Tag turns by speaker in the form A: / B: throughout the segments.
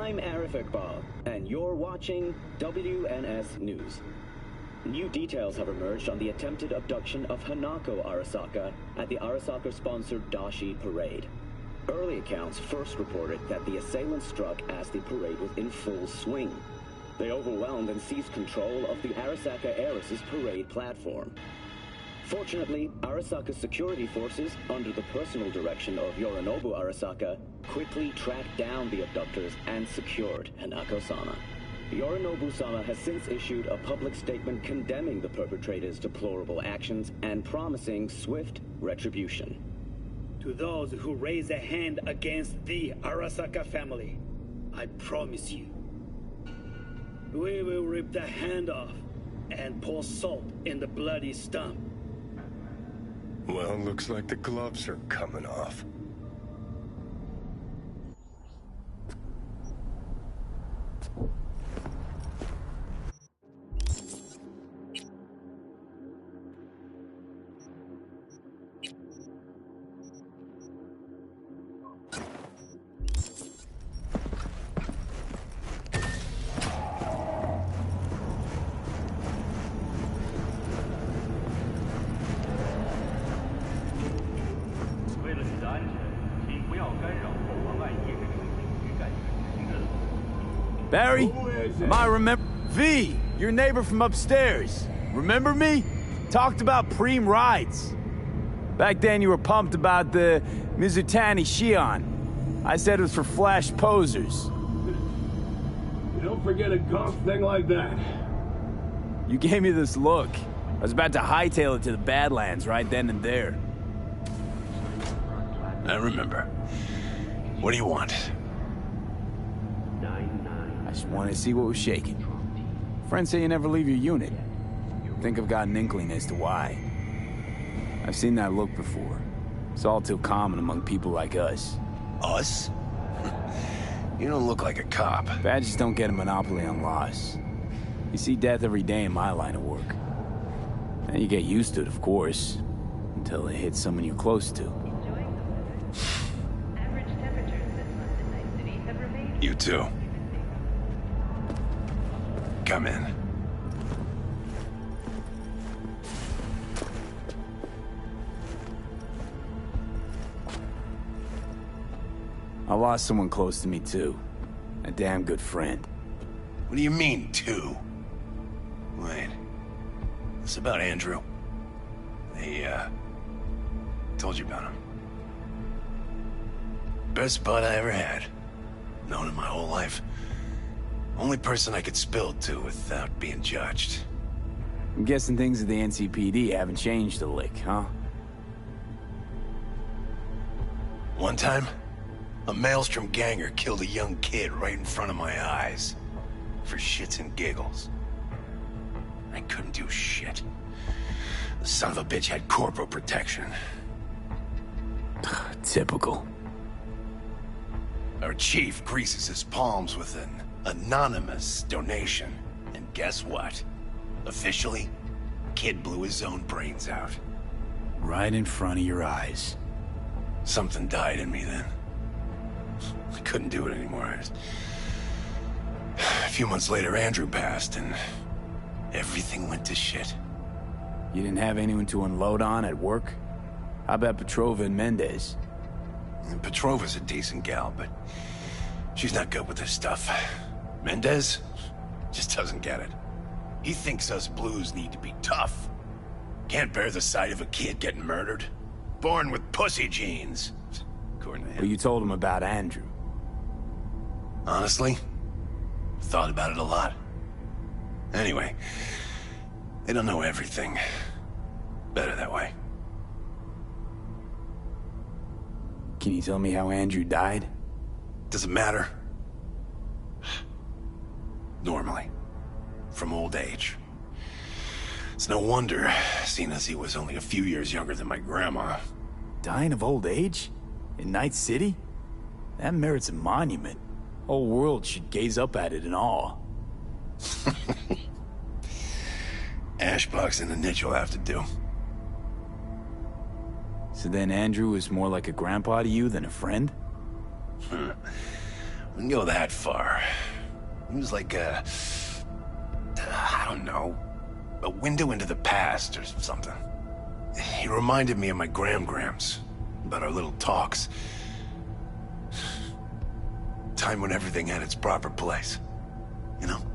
A: I'm Arif Iqbal, and you're watching WNS News. New details have emerged on the attempted abduction of Hanako Arasaka at the Arasaka-sponsored Dashi Parade. Early accounts first reported that the assailants struck as the parade was in full swing. They overwhelmed and seized control of the Arasaka Heiress's parade platform. Fortunately, Arasaka's security forces, under the personal direction of Yorinobu Arasaka, quickly tracked down the abductors and secured Hanako-sama. Yorinobu-sama has since issued a public statement condemning the perpetrators' deplorable actions and promising swift retribution.
B: To those who raise a hand against the Arasaka family, I promise you, we will rip the hand off and pour salt in the bloody stump.
C: Well, looks like the gloves are coming off.
D: Barry? Am I remember? V, your neighbor from upstairs. Remember me? Talked about preem rides. Back then you were pumped about the Mizutani Shion. I said it was for flash posers.
E: You don't forget a golf thing like that.
D: You gave me this look. I was about to hightail it to the Badlands right then and there.
F: I remember. What do you want?
D: I just wanted to see what was shaking. Friends say you never leave your unit. Think I've got an inkling as to why. I've seen that look before. It's all too common among people like us.
F: Us? You don't look like a cop.
D: Badges don't get a monopoly on loss. You see death every day in my line of work. And you get used to it, of course, until it hits someone you're close to.
F: You too. Come in.
D: I lost someone close to me too. A damn good friend.
F: What do you mean, two? Wait. It's about Andrew. They, told you about him. Best bud I ever had. Known him my whole life. Only person I could spill it to without being judged.
D: I'm guessing things at the NCPD haven't changed a lick, huh?
F: One time, a Maelstrom ganger killed a young kid right in front of my eyes. For shits and giggles. I couldn't do shit. The son of a bitch had Corpo protection.
D: Typical.
F: Our chief greases his palms with an anonymous donation. And guess what? Officially, kid blew his own brains out.
D: Right in front of your eyes.
F: Something died in me then. I couldn't do it anymore. A few months later, Andrew passed, and everything went to shit.
D: You didn't have anyone to unload on at work? How about Petrova and Mendez?
F: And Petrova's a decent gal, but she's not good with this stuff. Mendez just doesn't get it. He thinks us blues need to be tough. Can't bear the sight of a kid getting murdered. Born with pussy genes, according to him.
D: Well, you told him about Andrew.
F: Honestly, thought about it a lot. Anyway, they don't know everything. Better that way.
D: Can you tell me how Andrew died?
F: Doesn't matter. Normally. From old age. It's no wonder, seeing as he was only a few years younger than my grandma.
D: Dying of old age? In Night City? That merits a monument. Whole world should gaze up at it in awe.
F: Ashbox and a niche will have to do.
D: So then Andrew is more like a grandpa to you than a friend?
F: Wouldn't go that far. He was like I don't know, a window into the past or something. He reminded me of my Grams, about our little talks. Time when everything had its proper place. You know,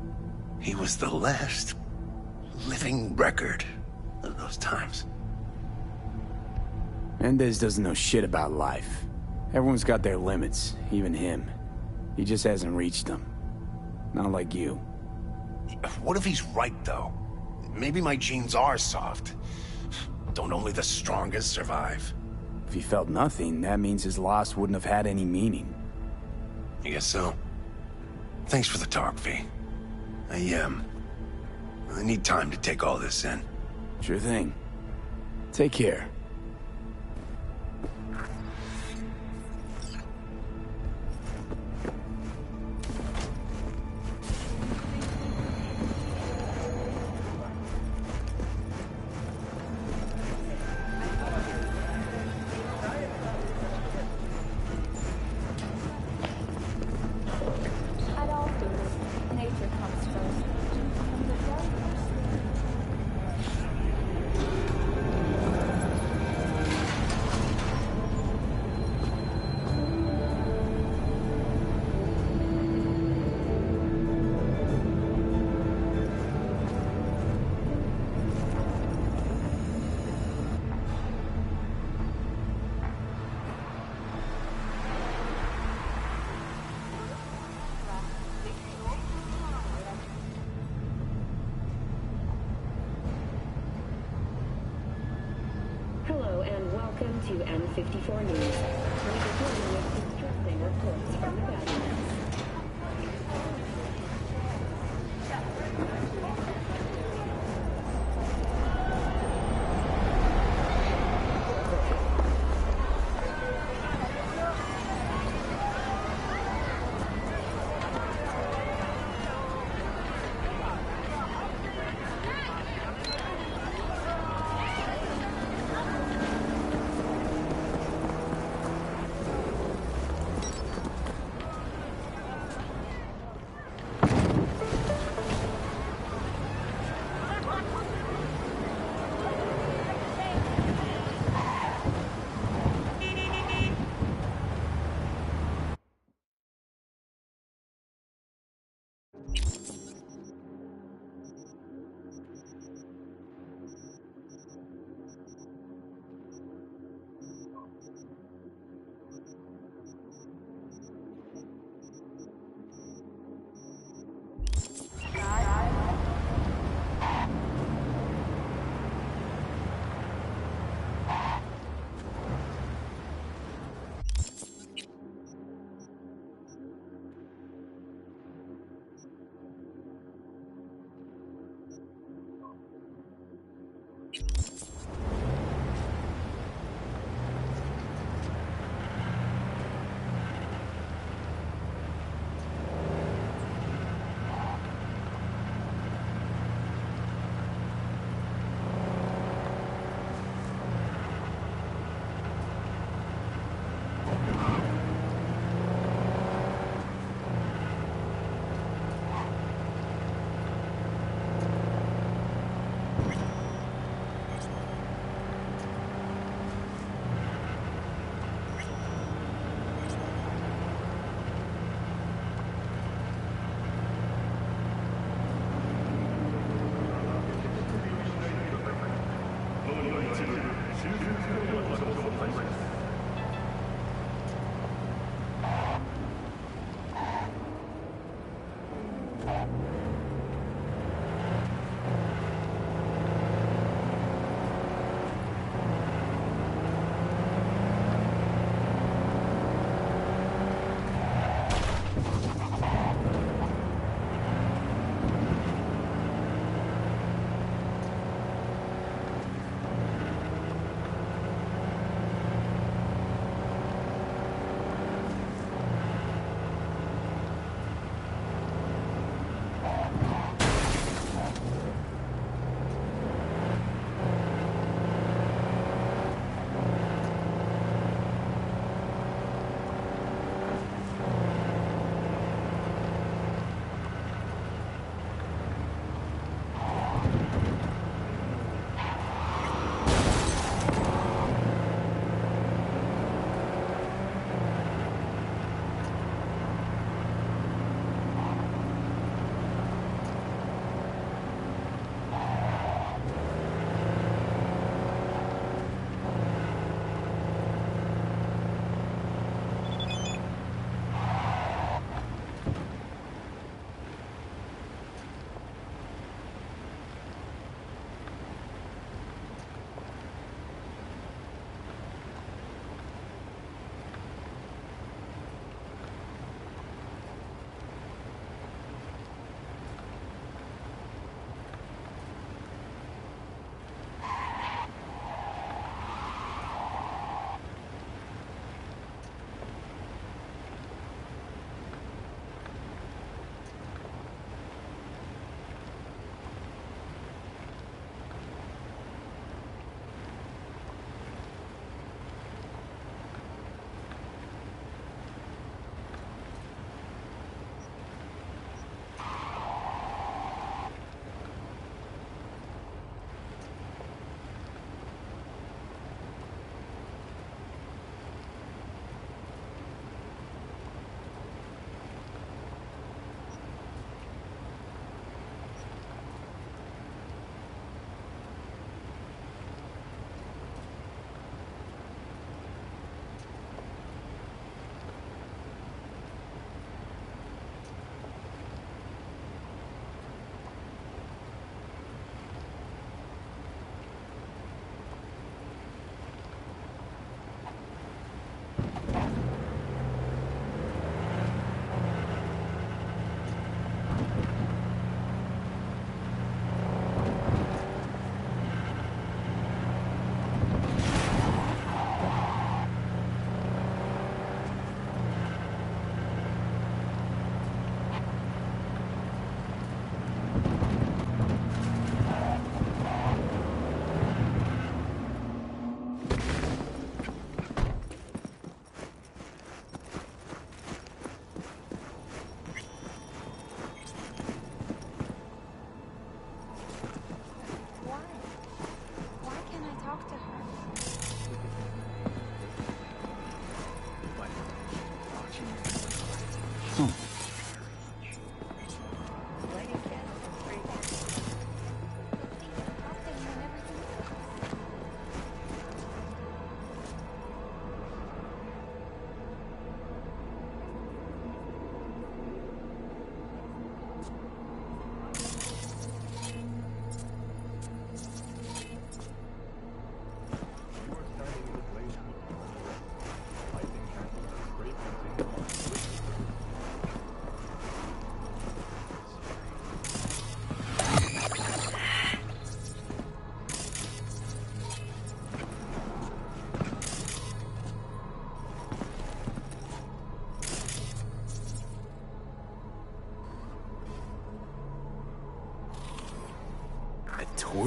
F: he was the last living record of those times.
D: Mendez doesn't know shit about life. Everyone's got their limits, even him. He just hasn't reached them. Not like you.
F: What if he's right, though? Maybe my genes are soft. Don't only the strongest survive?
D: If he felt nothing, that means his loss wouldn't have had any meaning.
F: I guess so. Thanks for the talk, V. I need time to take all this in.
D: Sure thing. Take care.
G: Hello and welcome to N54 News. We begin with distressing reports from the Badlands.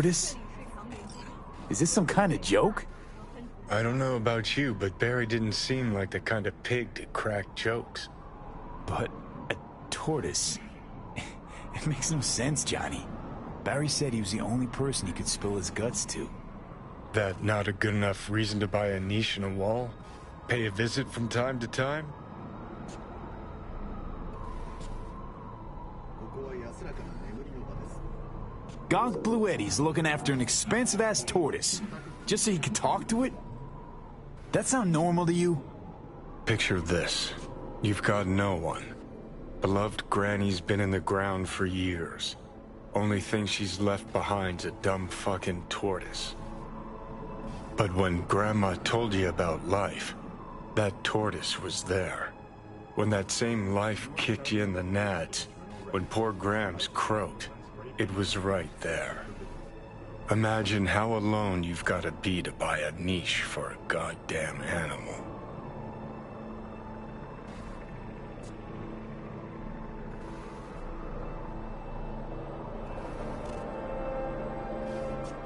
D: tortoise? Is this some kind of joke?
C: I don't know about you, but Barry didn't seem like the kind of pig to crack jokes.
D: But a tortoise? It makes no sense, Johnny. Barry said he was the only person he could spill his guts to.
C: That not a good enough reason to buy a niche in a wall? Pay a visit from time to time?
D: Gonk Blue Eddie's looking after an expensive-ass tortoise, just so he could talk to it? That sound normal to you?
C: Picture this. You've got no one. Beloved Granny's been in the ground for years. Only thing she's left behind's a dumb fucking tortoise. But when Grandma told you about life, that tortoise was there. When that same life kicked you in the nads, when poor Grams croaked, it was right there. Imagine how alone you've got to be to buy a niche for a goddamn animal.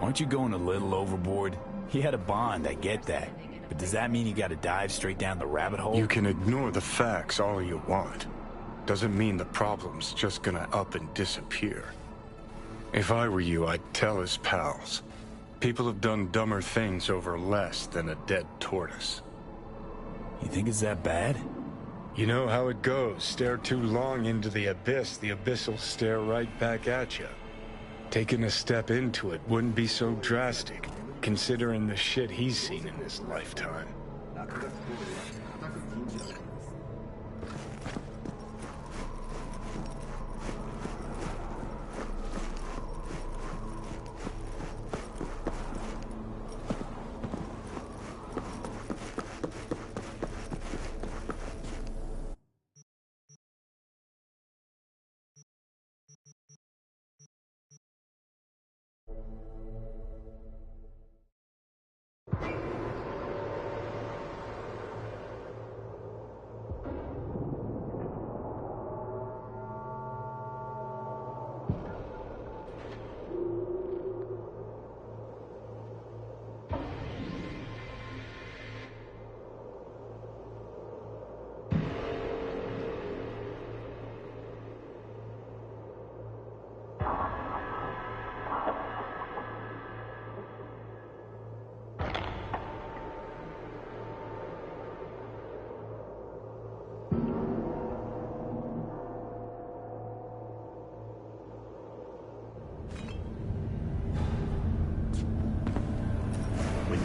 D: Aren't you going a little overboard? He had a bond, I get that. But does that mean you gotta dive straight down the rabbit hole?
C: You can ignore the facts all you want. Doesn't mean the problem's just gonna up and disappear. If I were you, I'd tell his pals. People have done dumber things over less than a dead tortoise.
D: You think it's that bad?
C: You know how it goes. Stare too long into the abyss will stare right back at you. Taking a step into it wouldn't be so drastic, considering the shit he's seen in his lifetime.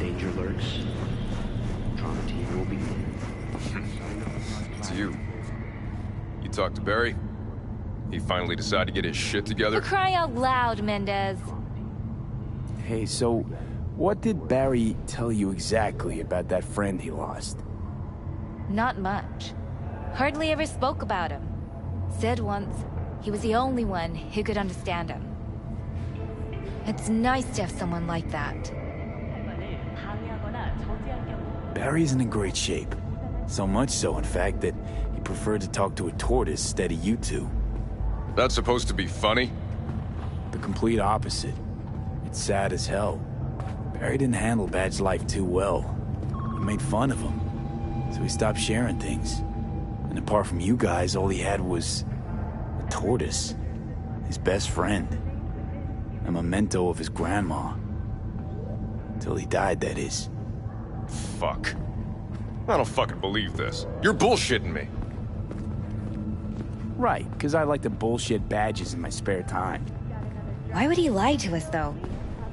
H: Danger lurks. Trauma team will be
I: It's you. You talked to Barry? He finally decided to get his shit together?
J: For crying out loud, Mendez.
D: Hey, so what did Barry tell you exactly about that friend he lost?
J: Not much. Hardly ever spoke about him. Said once he was the only one who could understand him. It's nice to have someone like that.
D: Barry isn't in great shape. So much so, in fact, that he preferred to talk to a tortoise instead of you two.
I: That's supposed to be funny?
D: The complete opposite. It's sad as hell. Barry didn't handle Bad's life too well. He made fun of him. So he stopped sharing things. And apart from you guys, all he had was a tortoise. His best friend. A memento of his grandma. Till he died, that is.
I: Fuck. I don't fucking believe this. You're bullshitting me.
D: Right, because I like to bullshit badges in my spare time.
J: Why would he lie to us, though?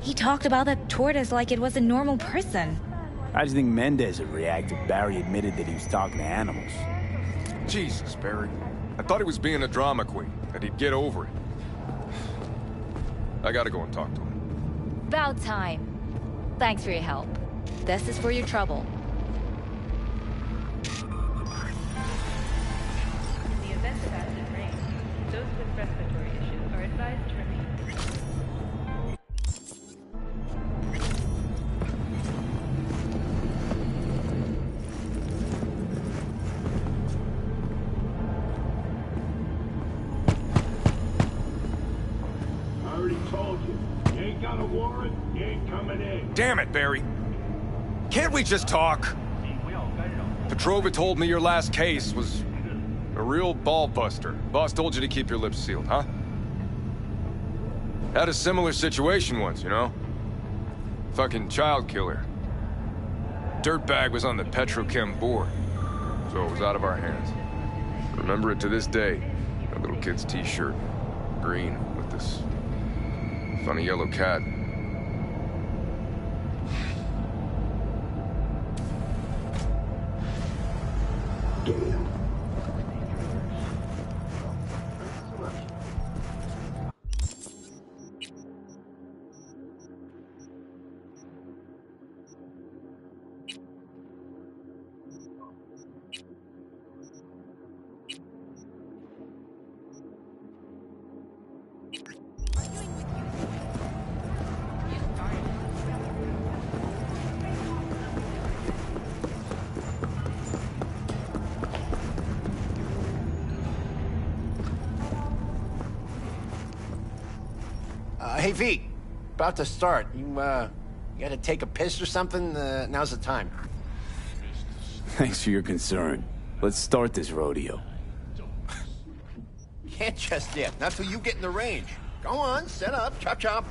J: He talked about that tortoise like it was a normal person.
D: I just think Mendez would react if Barry admitted that he was talking to animals.
I: Jesus, Barry. I thought he was being a drama queen, that he'd get over it. I gotta go and talk to him.
J: About time. Thanks for your help. This is for your trouble.
K: In the event of acid rain, those with respiratory issues are advised to remain.
E: I already told you. You ain't got a warrant?
I: Damn it, Barry. Can't we just talk? Petrova told me your last case was a real ball buster. Boss told you to keep your lips sealed, huh? Had a similar situation once, you know? Fucking child killer. Dirtbag was on the petrochem board, so it was out of our hands. Remember it to this day. That little kid's t-shirt. Green, with this funny yellow cat.
L: Hey, V. About to start. You gotta take a piss or something? Now's the time.
D: Thanks for your concern. Let's start this rodeo.
L: Can't just yet. Not till you get in the range. Go on, set up, chop chop.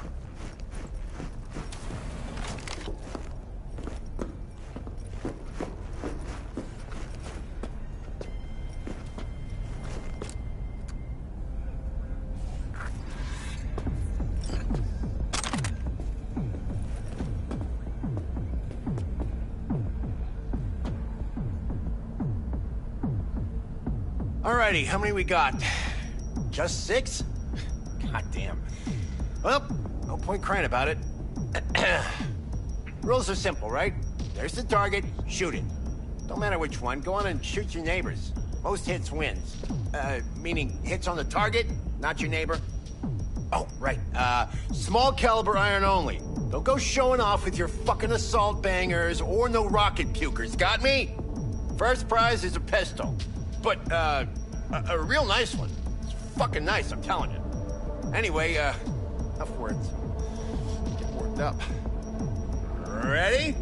L: Alrighty, how many we got? Just 6? God damn. Well, no point crying about it. Rules are simple, right? There's the target, shoot it. Don't matter which one, go on and shoot your neighbors. Most hits wins. Meaning hits on the target, not your neighbor. Oh, right. Small caliber iron only. Don't go showing off with your fucking assault bangers or no rocket pukers, got me? First prize is a pistol. But, a real nice one. It's fucking nice, I'm telling you. Anyway, enough words. Get worked up. Ready?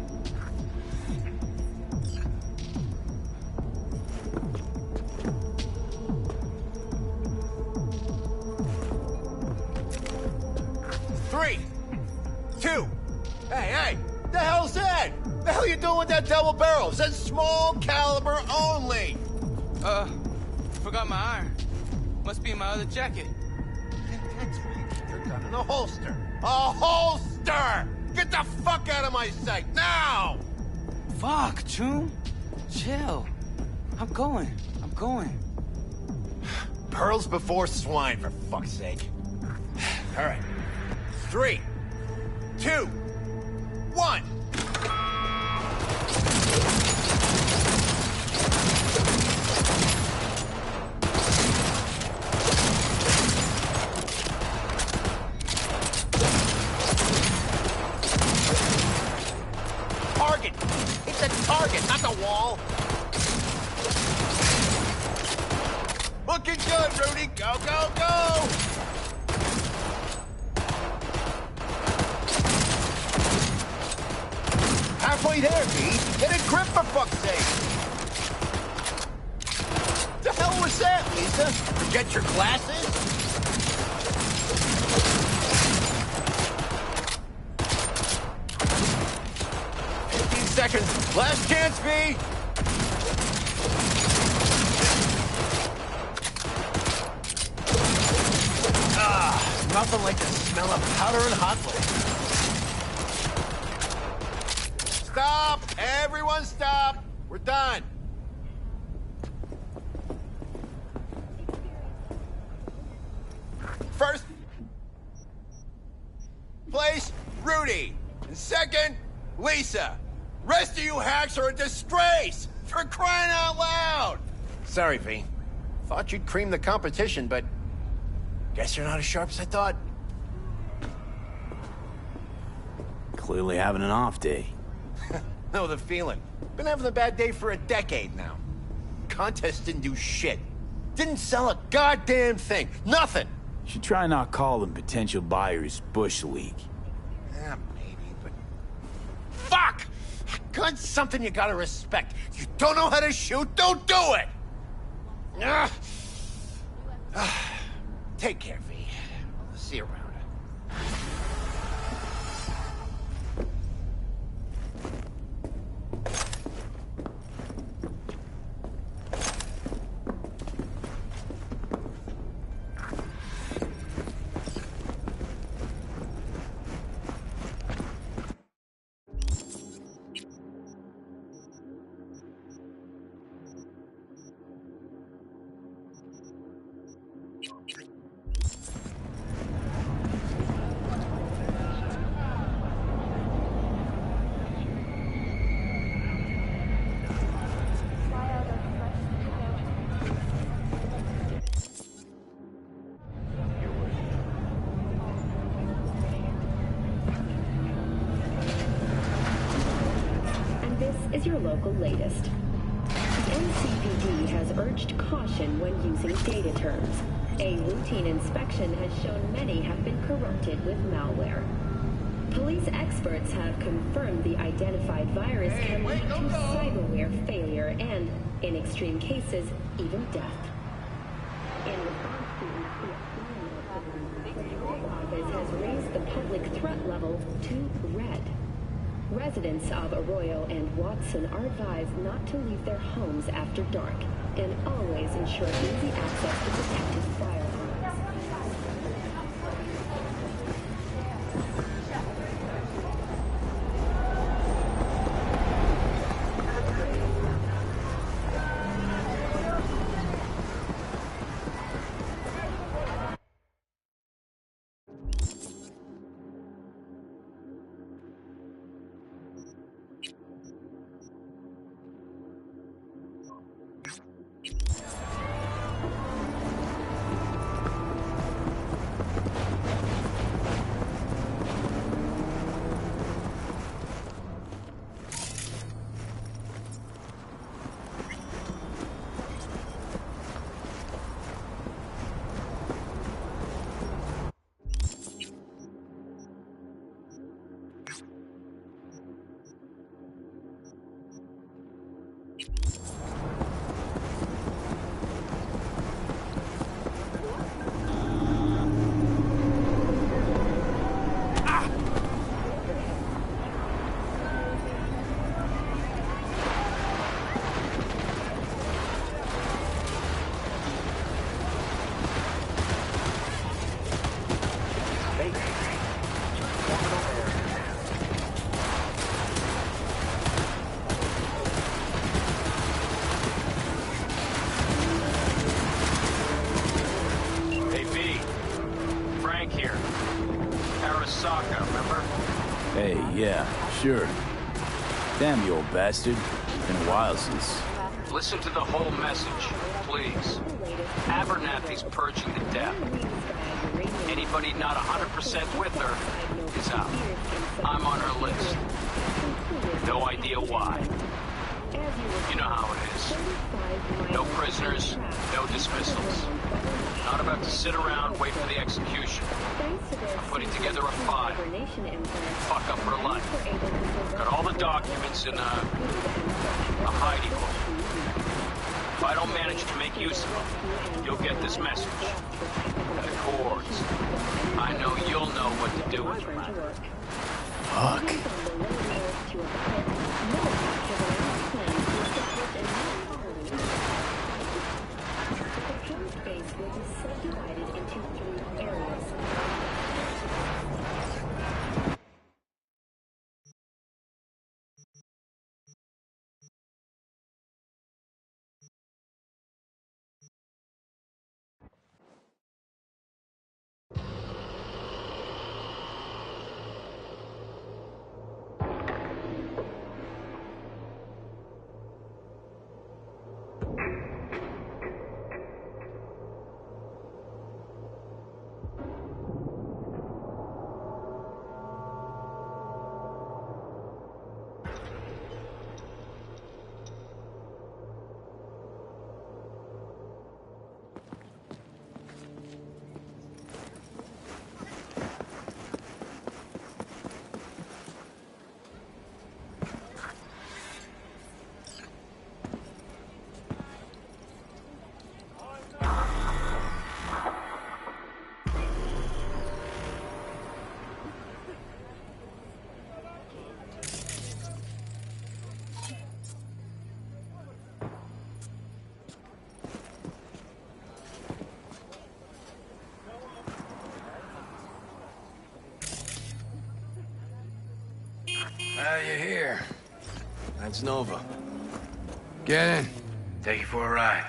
L: Three, 2. Hey, the hell's that? The hell you doing with that double barrel? It says small caliber only.
M: Forgot my iron. Must be in my other jacket.
L: That's where you keep your gun in a holster. A holster! Get the fuck out of my sight, now!
M: Fuck, Choom. Chill. I'm going.
L: Pearls before swine, for fuck's sake. All right. 3, 2, 1. Target, not the wall. Looking good, Rudy. Go, go, go! Halfway there, V. Get a grip, for fuck's sake. The hell was that, Lisa? Forget your glasses? 15 seconds. Last chance, V. Nothing like the smell of powder and hot liquor. Stop! Everyone stop! We're done. First place, Rudy. And second, Lisa. Rest of you hacks are a disgrace! For crying out loud! Sorry, V. Thought you'd cream the competition, but guess you're not as sharp as I thought.
D: Clearly having an off day.
L: Know the feeling. Been having a bad day for a decade now. Contest didn't do shit. Didn't sell a goddamn thing. Nothing.
D: Should try not calling potential buyers Bush League.
L: Yeah, maybe, but Fuck! Gun's something you gotta respect. You don't know how to shoot, don't do it! Take care, V. See you around.
G: Is your local latest. The NCPD has urged caution when using data terms. A routine inspection has shown many have been corrupted with malware. Police experts have confirmed the identified virus can lead to cyberware failure and, in extreme cases, even death. In response to the office has raised the public threat level to red. Residents of Arroyo and Watson are advised not to leave their homes after dark and always ensure easy access to protected firearms.
D: Yeah, sure. Damn you, old bastard. Been a while since...
N: Listen to the whole message, please. Abernathy's purging to death. Anybody not 100% with her is out. I'm on her list. No idea why. You know how it is. No prisoners, no dismissals. Not about to sit around, wait for the execution. I'm putting together a file. Fuck up her life. Got all the documents in a hidey hole. If I don't manage to make use of them, you'll get this message. The cords. I know you'll know what to do with them.
D: Fuck.
O: That's Nova. Get in. Take you for a ride.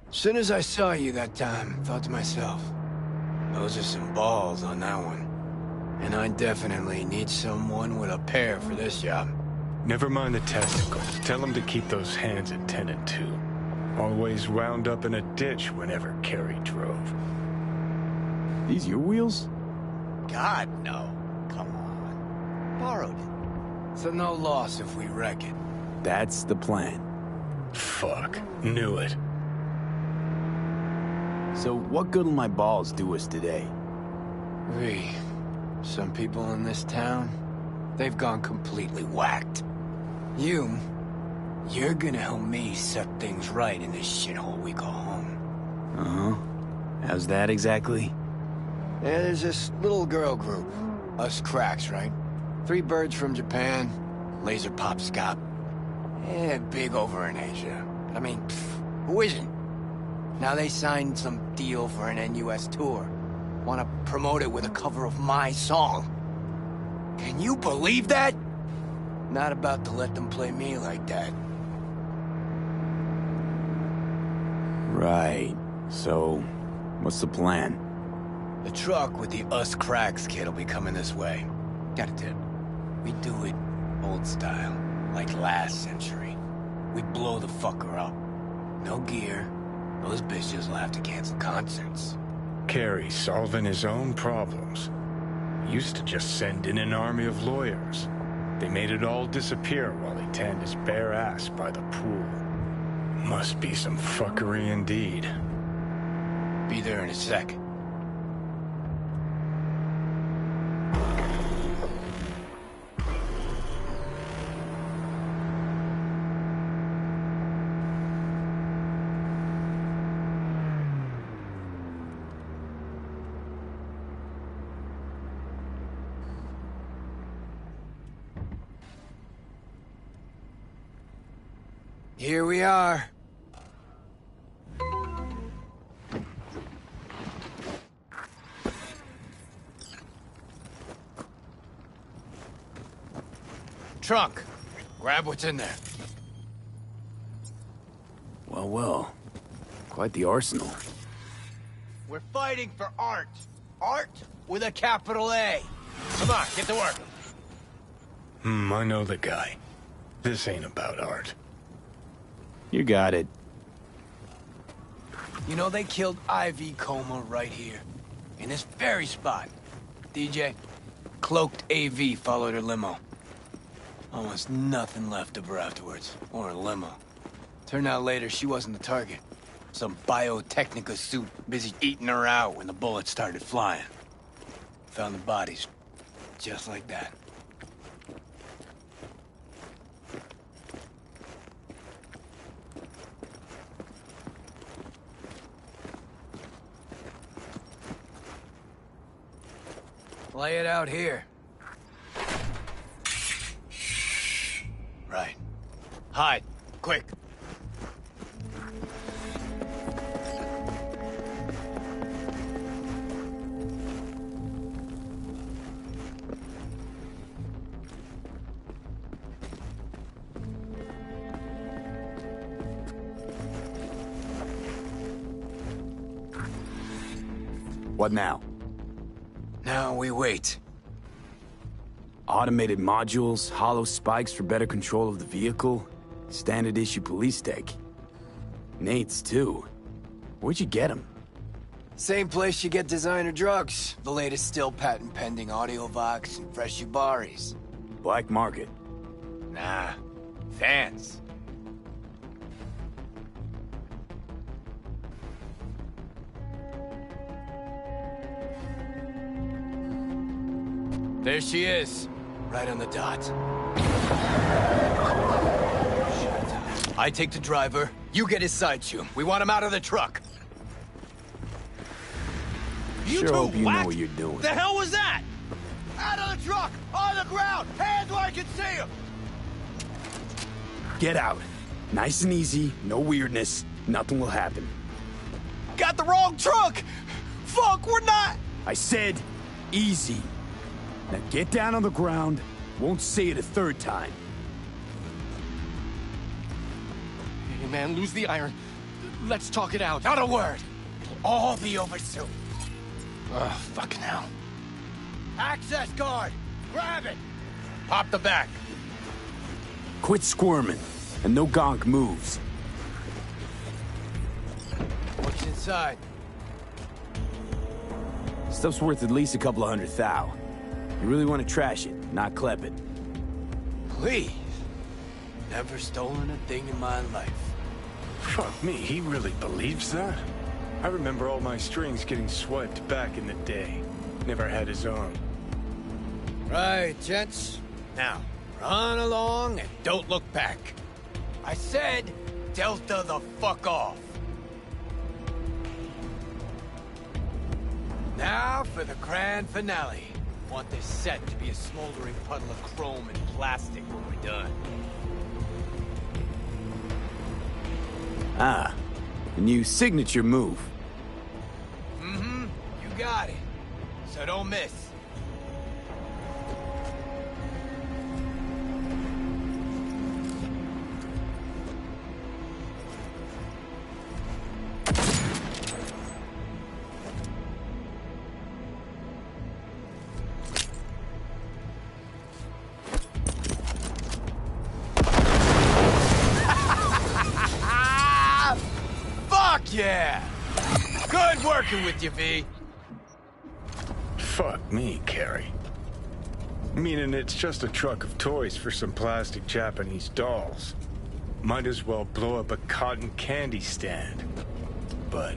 O: Soon as I saw you that time, thought to myself, those are some balls on that one. And I definitely need someone with a pair for this job.
C: Never mind the testicles. Tell him to keep those hands attended to. Always wound up in a ditch whenever Kerry drove.
D: These your wheels?
L: God, no. Come on. Borrowed it.
O: So no loss if we wreck it.
D: That's the plan.
C: Fuck. Knew it.
D: So what good will my balls do us today?
O: Some people in this town, they've gone completely whacked. You're gonna help me set things right in this shithole we call home.
D: Uh-huh. How's that exactly?
O: Yeah, there's this little girl group. Us cracks, right? 3 birds from Japan, laser pop scop. Yeah, big over in Asia. I mean, who isn't? Now they signed some deal for an NUS tour. Want to promote it with a cover of my song. Can you believe that? Not about to let them play me like that.
D: Right. So, what's the plan?
O: The truck with the Us Cracks kid will be coming this way. Got a tip. We do it old style, like last century. We blow the fucker up. No gear. Those bitches will have to cancel concerts.
C: Kerry solving his own problems. Used to just send in an army of lawyers. They made it all disappear while he tanned his bare ass by the pool. Must be some fuckery indeed.
O: Be there in a sec. Here we are. Trunk. Grab what's in there.
D: Well, well. Quite the arsenal.
L: We're fighting for art. Art with a capital A. Come on, get to work.
C: I know the guy. This ain't about art.
D: You got it.
O: You know they killed IV Coma right here. In this very spot. DJ, cloaked AV followed her limo. Almost nothing left of her afterwards. Or a limo. Turned out later she wasn't the target. Some Biotechnica suit busy eating her out when the bullets started flying. Found the bodies. Just like that. Lay it out here. Right. Hide. Quick.
D: What now?
O: Now we wait.
D: Automated modules, hollow spikes for better control of the vehicle, standard issue police tech. Nate's too. Where'd you get them?
O: Same place you get designer drugs. The latest still patent pending Audiovox and Fresh Ubaris.
D: Black market.
O: Nah. Fans. There she is. Right on the dot. I take the driver. You get his side shoe. We want him out of the truck.
D: Sure hope you know what you're doing.
L: The hell was that? Out of the truck! On the ground! Hands where I can see him!
D: Get out. Nice and easy, no weirdness. Nothing will happen.
L: got the wrong truck! Fuck, we're not...
D: I said, easy. Now get down on the ground. Won't say it a third time.
L: Hey, man, lose the iron. Let's talk it out. Not a word. It'll all be over soon. Oh, fucking hell. Access guard! Grab it! Pop the back.
D: Quit squirming, and no gonk moves.
L: What's inside?
D: Stuff's worth at least a couple of $100,000. You really want to trash it, not klep it.
L: Please. Never stolen a thing in my life.
C: Fuck me, he really believes that? I remember all my strings getting swiped back in the day. Never had his own.
L: Right, gents. Now, run along and don't look back. I said, Delta the fuck off. Now for the grand finale. Want this set to be a smoldering puddle of chrome and plastic when we're done.
D: Ah, a new signature move.
L: Mm-hmm, you got it. So don't miss. Yeah! Good working with you, V.
C: Fuck me, Kerry. Meaning it's just a truck of toys for some plastic Japanese dolls. Might as well blow up a cotton candy stand. But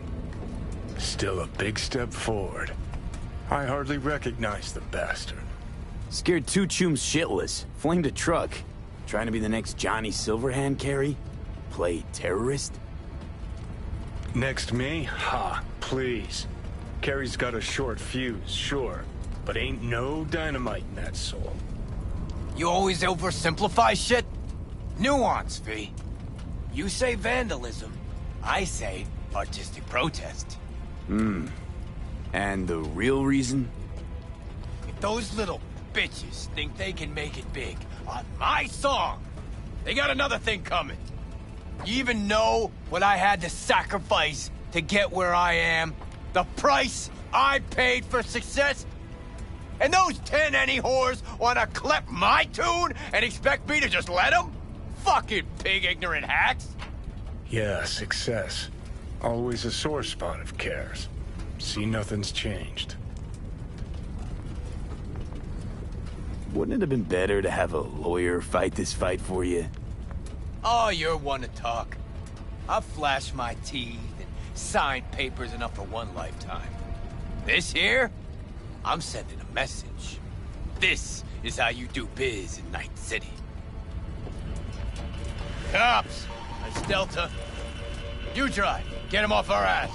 C: still a big step forward. I hardly recognize the bastard.
D: Scared two chooms shitless. Flamed a truck. Trying to be the next Johnny Silverhand, Kerry? Play terrorist?
C: Next me? Ha, please. Kerry's got a short fuse, sure, but ain't no dynamite in that soul.
L: You always oversimplify shit? Nuance, V. You say vandalism. I say artistic protest.
D: Hmm. And the real reason?
L: If those little bitches think they can make it big on my song, they got another thing coming. You even know what I had to sacrifice to get where I am? The price I paid for success? And those 10 any whores want to clip my tune and expect me to just let them? Fucking pig ignorant hacks!
C: Yeah, success. Always a sore spot of Cares. See, nothing's changed.
D: Wouldn't it have been better to have a lawyer fight this fight for you?
L: Oh, you're one to talk. I've flashed my teeth and signed papers enough for one lifetime. This here? I'm sending a message. This is how you do biz in Night City. Cops! That's Delta. You drive. Get him off our ass.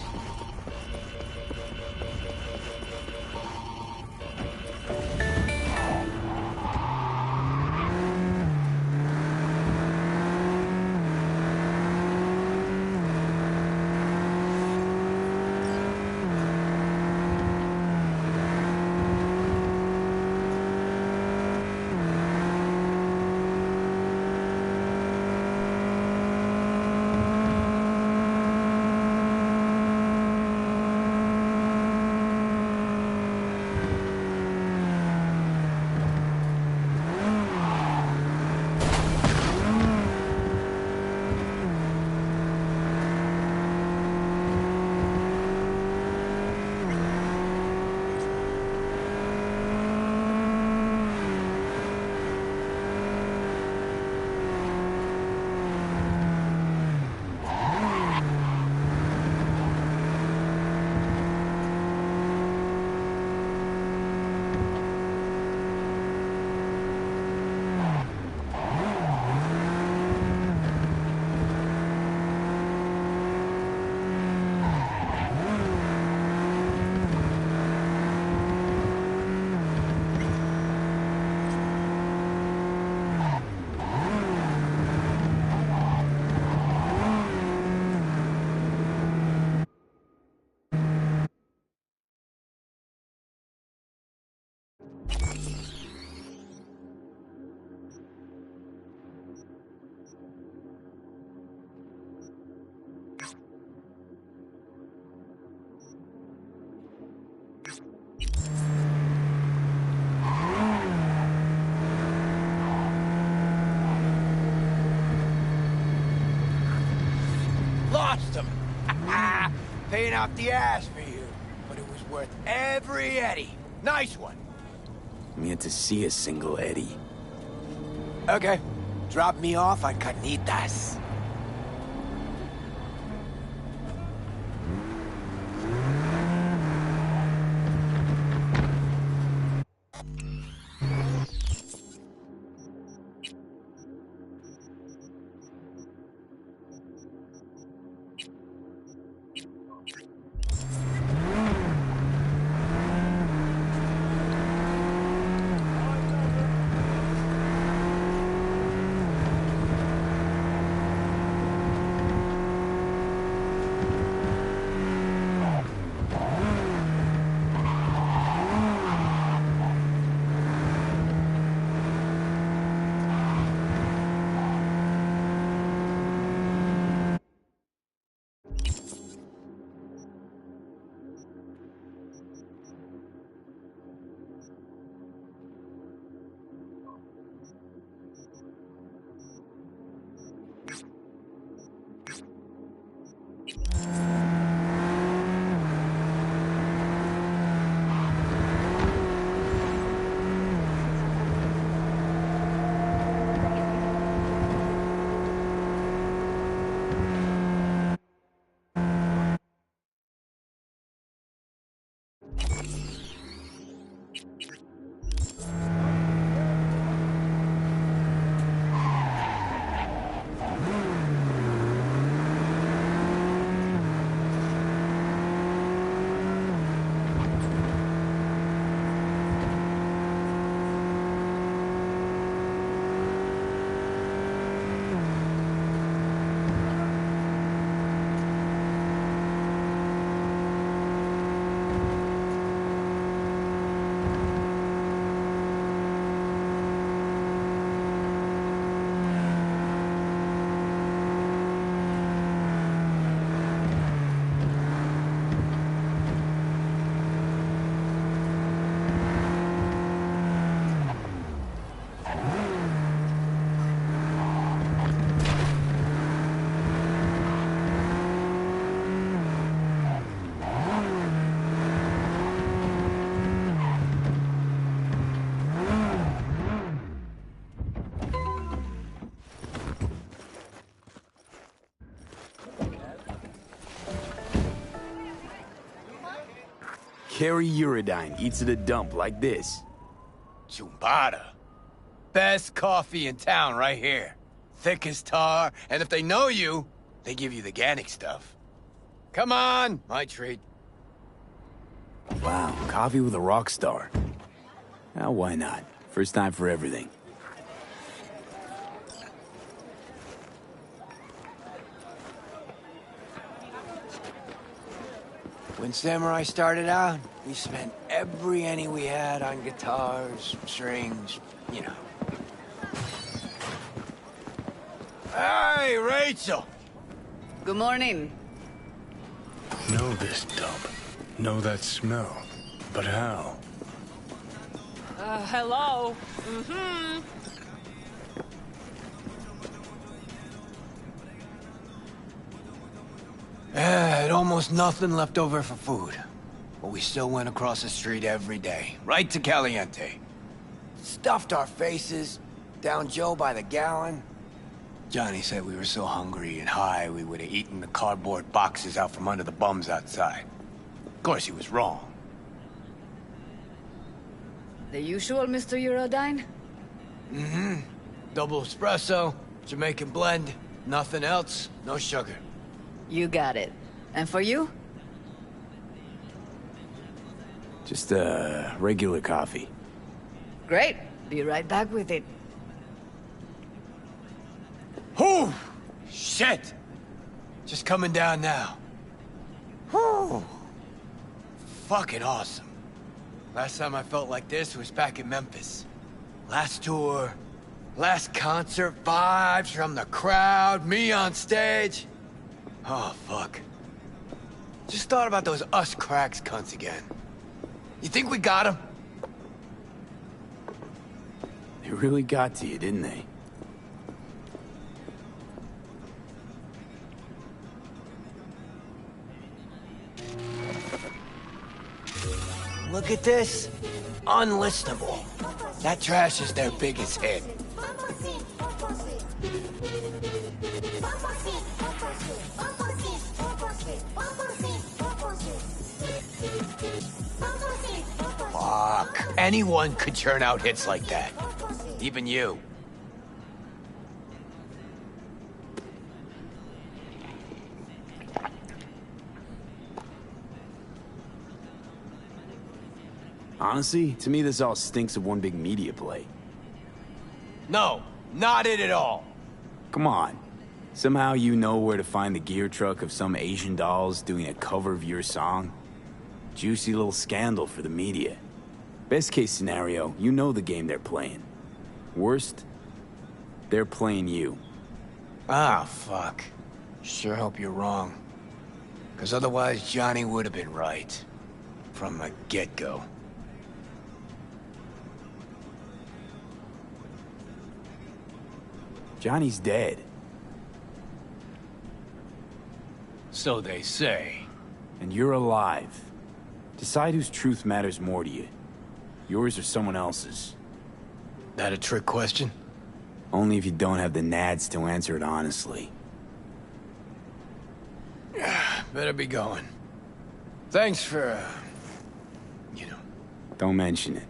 O: paying out the ass for you, but it was worth every Eddie. Nice one.
D: I'm yet to see a single Eddie.
O: Okay. Drop me off at Carnitas.
D: Kerry Uridine eats at a dump like this.
O: Chumbada. Best coffee in town right here. Thick as tar, and if they know you, they give you the organic stuff. Come on, my treat.
D: Wow, coffee with a rock star. Now, why not? First time for everything.
O: When Samurai started out, we spent every penny we had on guitars, strings, you know. Hey, Rachel!
P: Good morning.
C: Know this dump. Know that smell. But how?
P: Hello? Mm-hmm.
O: Had almost nothing left over for food. But we still went across the street every day, right to Caliente. Stuffed our faces, down Joe by the gallon. Johnny said we were so hungry and high we would have eaten the cardboard boxes out from under the bums outside. Of course, he was wrong.
P: The usual, Mr. Uridine?
O: Mm-hmm. Double espresso, Jamaican blend, nothing else, no sugar.
P: You got it. And for you?
D: Just regular coffee.
P: Great. Be right back with it.
O: Whew! Shit! Just coming down now. Whew! Fucking awesome. Last time I felt like this was back in Memphis. Last tour, last concert, vibes from the crowd, me on stage. Oh, fuck. Just thought about those us cracks cunts again. You think we got them?
D: They really got to you, didn't they?
O: Look at this. Unlistenable. That trash is their biggest hit. Fuck. Anyone could churn out hits like that. Even you.
D: Honestly, to me this all stinks of one big media play.
O: No, not it at all.
D: Come on. Somehow you know where to find the gear truck of some Asian dolls doing a cover of your song? Juicy little scandal for the media. Best case scenario, you know the game they're playing. Worst, they're playing you.
O: Ah, fuck. Sure hope you're wrong. 'Cause otherwise Johnny would have been right. From the get-go.
D: Johnny's dead.
O: So they say.
D: And you're alive. Decide whose truth matters more to you. Yours or someone else's.
O: That a trick question?
D: Only if you don't have the nads to answer it honestly.
O: Better be going. Thanks for,
D: Don't mention it.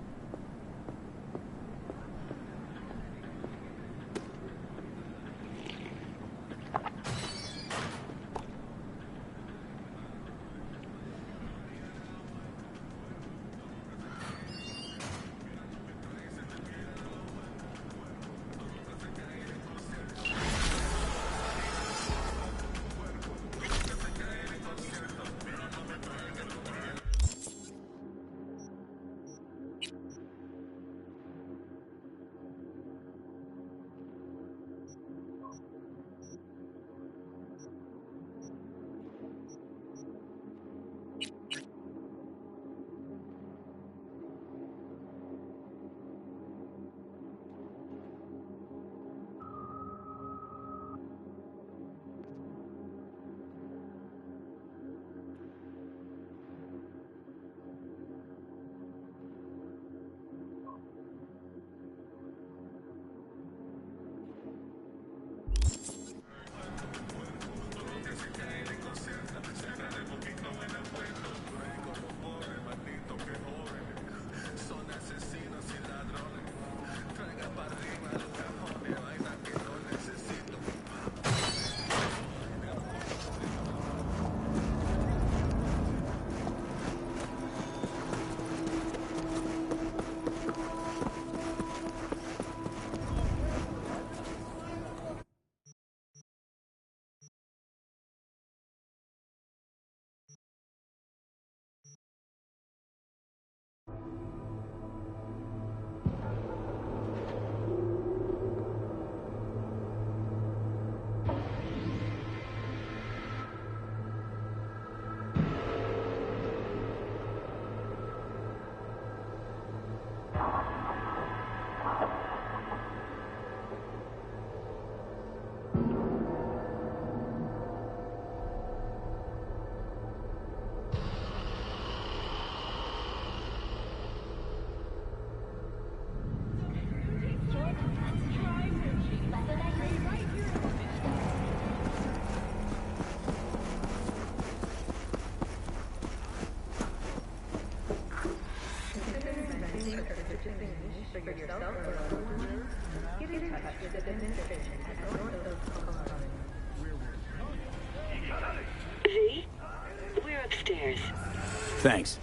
Q: V, we're upstairs.
D: Thanks.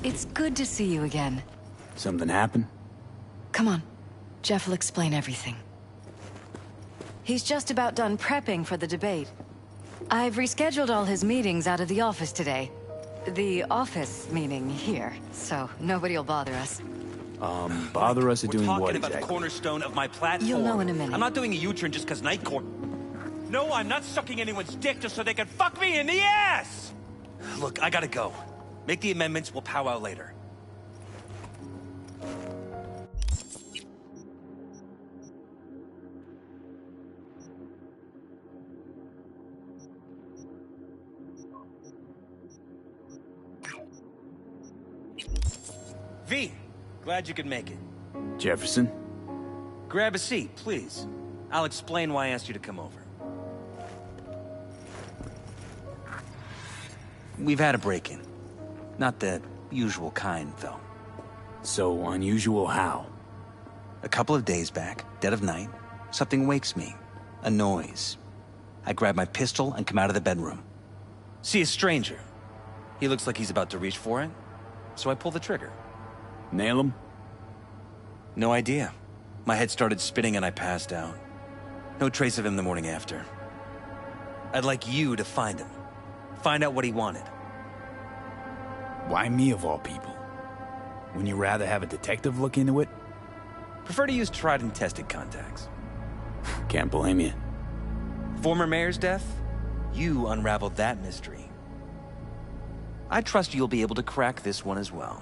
P: It's good to see you again.
D: Something happened?
P: Come on. Jeff will explain everything. He's just about done prepping for the debate. I've rescheduled all his meetings out of the office today. The office meaning here, so nobody will bother us.
D: Bother us at doing what
R: We're talking about the
D: exactly?
R: cornerstone of my platform.
P: You'll know in a minute.
R: I'm not doing a U-turn just because Night Court... No, I'm not sucking anyone's dick just so they can fuck me in the ass! Look, I gotta go. Make the amendments, we'll powwow later. V, glad you could make it.
D: Jefferson?
R: Grab a seat, please. I'll explain why I asked you to come over. We've had a break-in. Not the usual kind, though.
D: So unusual how?
R: A couple of days back, dead of night, something wakes me. A noise. I grab my pistol and come out of the bedroom. See a stranger. He looks like he's about to reach for it, so I pull the trigger.
D: Nail him?
R: No idea. My head started spinning and I passed out. No trace of him the morning after. I'd like you to find him. Find out what he wanted.
D: Why me of all people? Wouldn't you rather have a detective look into it?
R: Prefer to use tried and tested contacts.
D: Can't blame you.
R: Former mayor's death? You unraveled that mystery. I trust you'll be able to crack this one as well.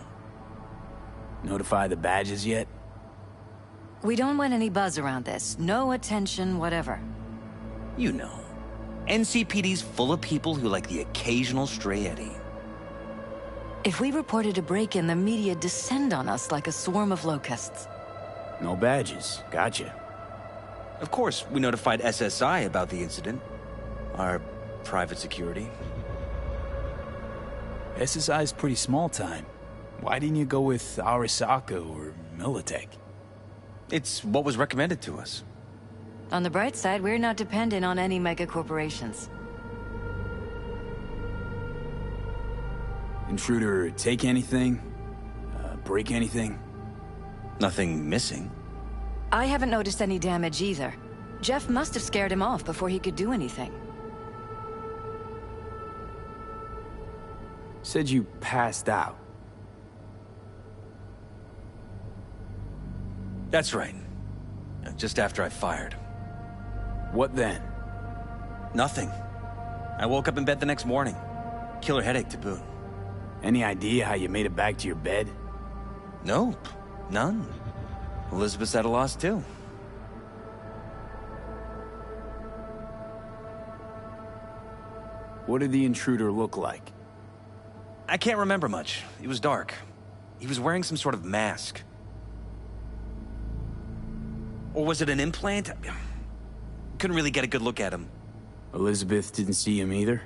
D: Notify the badges yet?
P: We don't want any buzz around this. No attention, whatever.
R: You know. NCPD's full of people who like the occasional stray eddy.
P: If we reported a break-in, the media descend on us like a swarm of locusts.
D: No badges. Gotcha.
R: Of course, we notified SSI about the incident. Our private security.
D: SSI's pretty small time. Why didn't you go with Arasaka or Militech?
R: It's what was recommended to us.
P: On the bright side, we're not dependent on any mega corporations.
D: Intruder take anything? Break anything?
R: Nothing missing.
P: I haven't noticed any damage either. Jeff must have scared him off before he could do anything.
D: Said you passed out.
R: That's right. Just after I fired.
D: What then?
R: Nothing. I woke up in bed the next morning. Killer headache to boot.
D: Any idea how you made it back to your bed?
R: Nope. None. Elizabeth's at a loss too.
D: What did the intruder look like?
R: I can't remember much. It was dark. He was wearing some sort of mask. Or was it an implant? Couldn't really get a good look at him.
D: Elizabeth didn't see him either?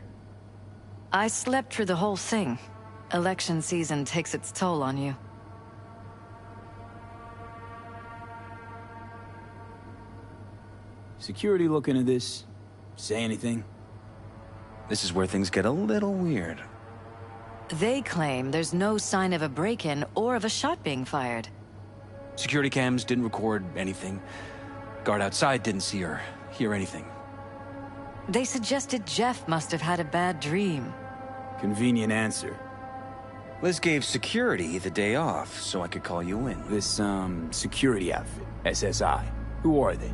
P: I slept through the whole thing. Election season takes its toll on you.
D: Security looking at this? Say anything?
R: This is where things get a little weird.
P: They claim there's no sign of a break-in or of a shot being fired.
R: Security cams didn't record anything. Guard outside didn't see or hear anything.
P: They suggested Jeff must have had a bad dream.
D: Convenient answer.
R: Liz gave security the day off so I could call you in.
D: This, security outfit, SSI. Who are they?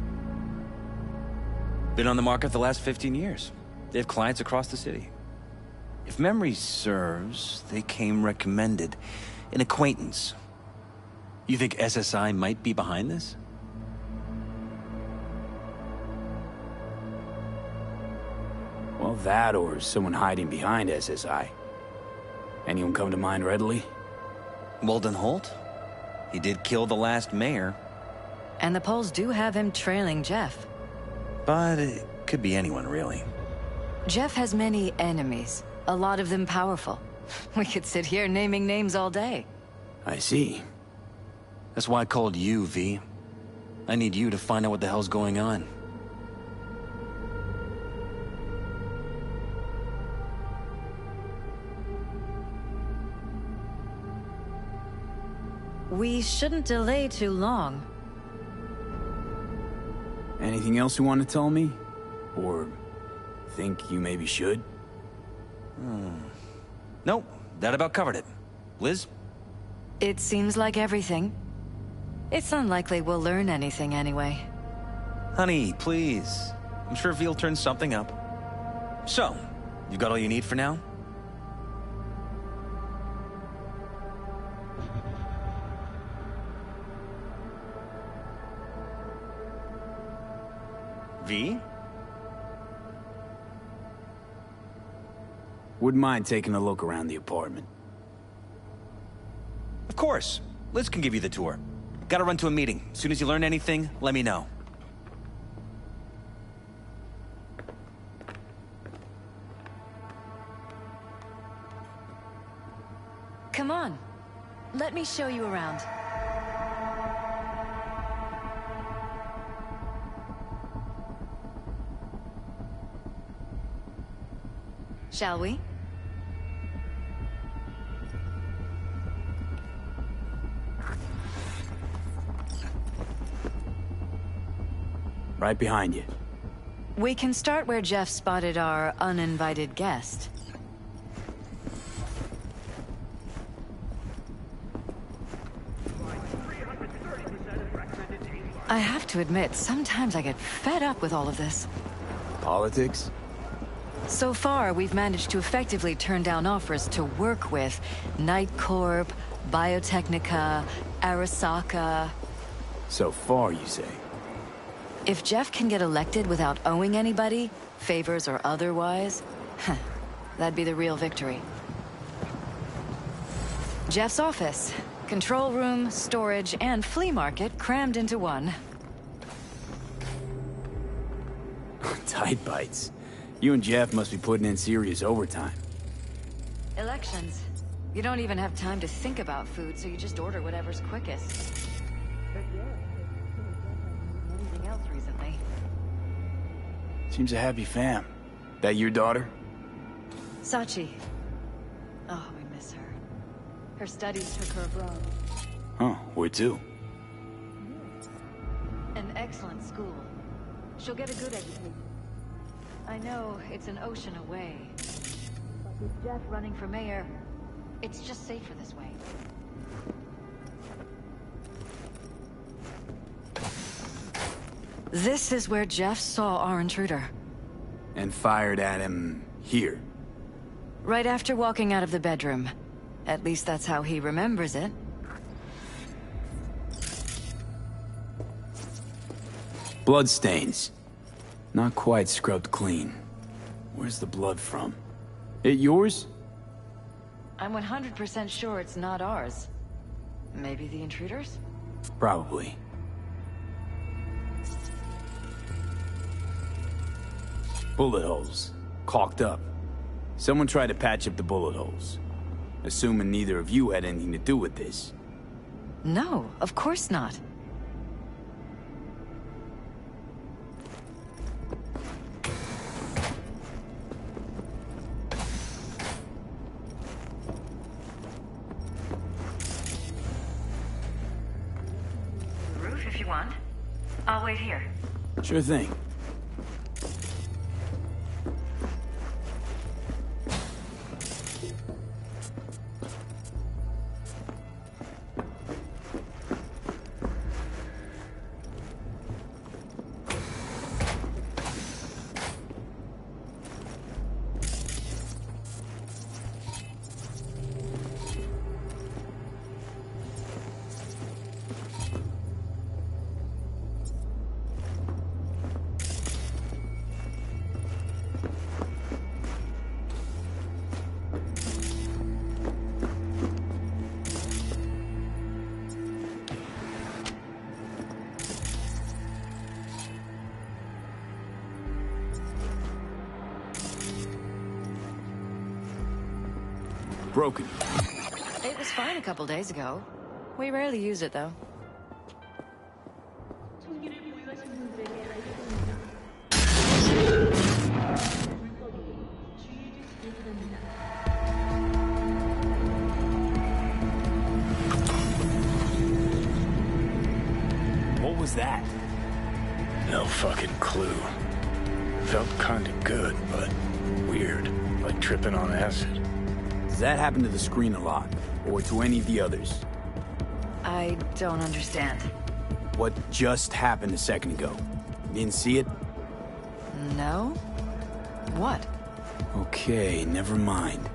R: Been on the market the last 15 years. They have clients across the city. If memory serves, they came recommended. An acquaintance. You think SSI might be behind this?
D: Well, that or someone hiding behind SSI. Anyone come to mind readily?
R: Walden Holt? He did kill the last mayor.
P: And the polls do have him trailing Jeff.
R: But it could be anyone, really.
P: Jeff has many enemies, a lot of them powerful. We could sit here naming names all day.
D: I see.
R: That's why I called you, V. I need you to find out what the hell's going on.
P: We shouldn't delay too long.
D: Anything else you want to tell me? Or think you maybe should?
R: Nope, that about covered it. Liz?
P: It seems like everything. It's unlikely we'll learn anything anyway.
R: Honey, please. I'm sure Ve'll turn something up. So, you got all you need for now? V?
D: Wouldn't mind taking a look around the apartment.
R: Of course. Liz can give you the tour. Gotta run to a meeting. As soon as you learn anything, let me know.
P: Come on. Let me show you around. Shall we?
D: Right behind you.
P: We can start where Jeff spotted our uninvited guest. I have to admit, sometimes I get fed up with all of this.
D: Politics?
P: So far, we've managed to effectively turn down offers to work with Night Corp, Biotechnica, Arasaka.
D: So far, you say?
P: If Jeff can get elected without owing anybody, favors or otherwise, that'd be the real victory. Jeff's office. Control room, storage, and flea market crammed into one.
D: Tight bites. You and Jeff must be putting in serious overtime.
P: Elections. You don't even have time to think about food, so you just order whatever's quickest. Anything else recently?
D: Seems a happy fam. That your daughter?
P: Sachi. Oh, we miss her. Her studies took her abroad.
D: Huh, where to?
P: An excellent school. She'll get a good education. I know it's an ocean away, but with Jeff running for mayor, it's just safer this way. This is where Jeff saw our intruder.
D: And fired at him here?
P: Right after walking out of the bedroom. At least that's how he remembers it.
D: Bloodstains. Not quite scrubbed clean. Where's the blood from? It yours?
P: I'm 100% sure it's not ours. Maybe the intruders?
D: Probably. Bullet holes. Caulked up. Someone tried to patch up the bullet holes. Assuming neither of you had anything to do with this.
P: No, of course not. Roof if you want. I'll wait here.
D: Sure thing. Broken.
P: It was fine a couple days ago. We rarely use it, though.
D: was that?
C: No fucking clue. Felt kinda good, but weird. Like tripping on acid.
D: Does that happen to the screen a lot? Or to any of the others?
P: I don't understand.
D: What just happened a second ago? You didn't see it?
P: No? What?
D: Okay, never mind.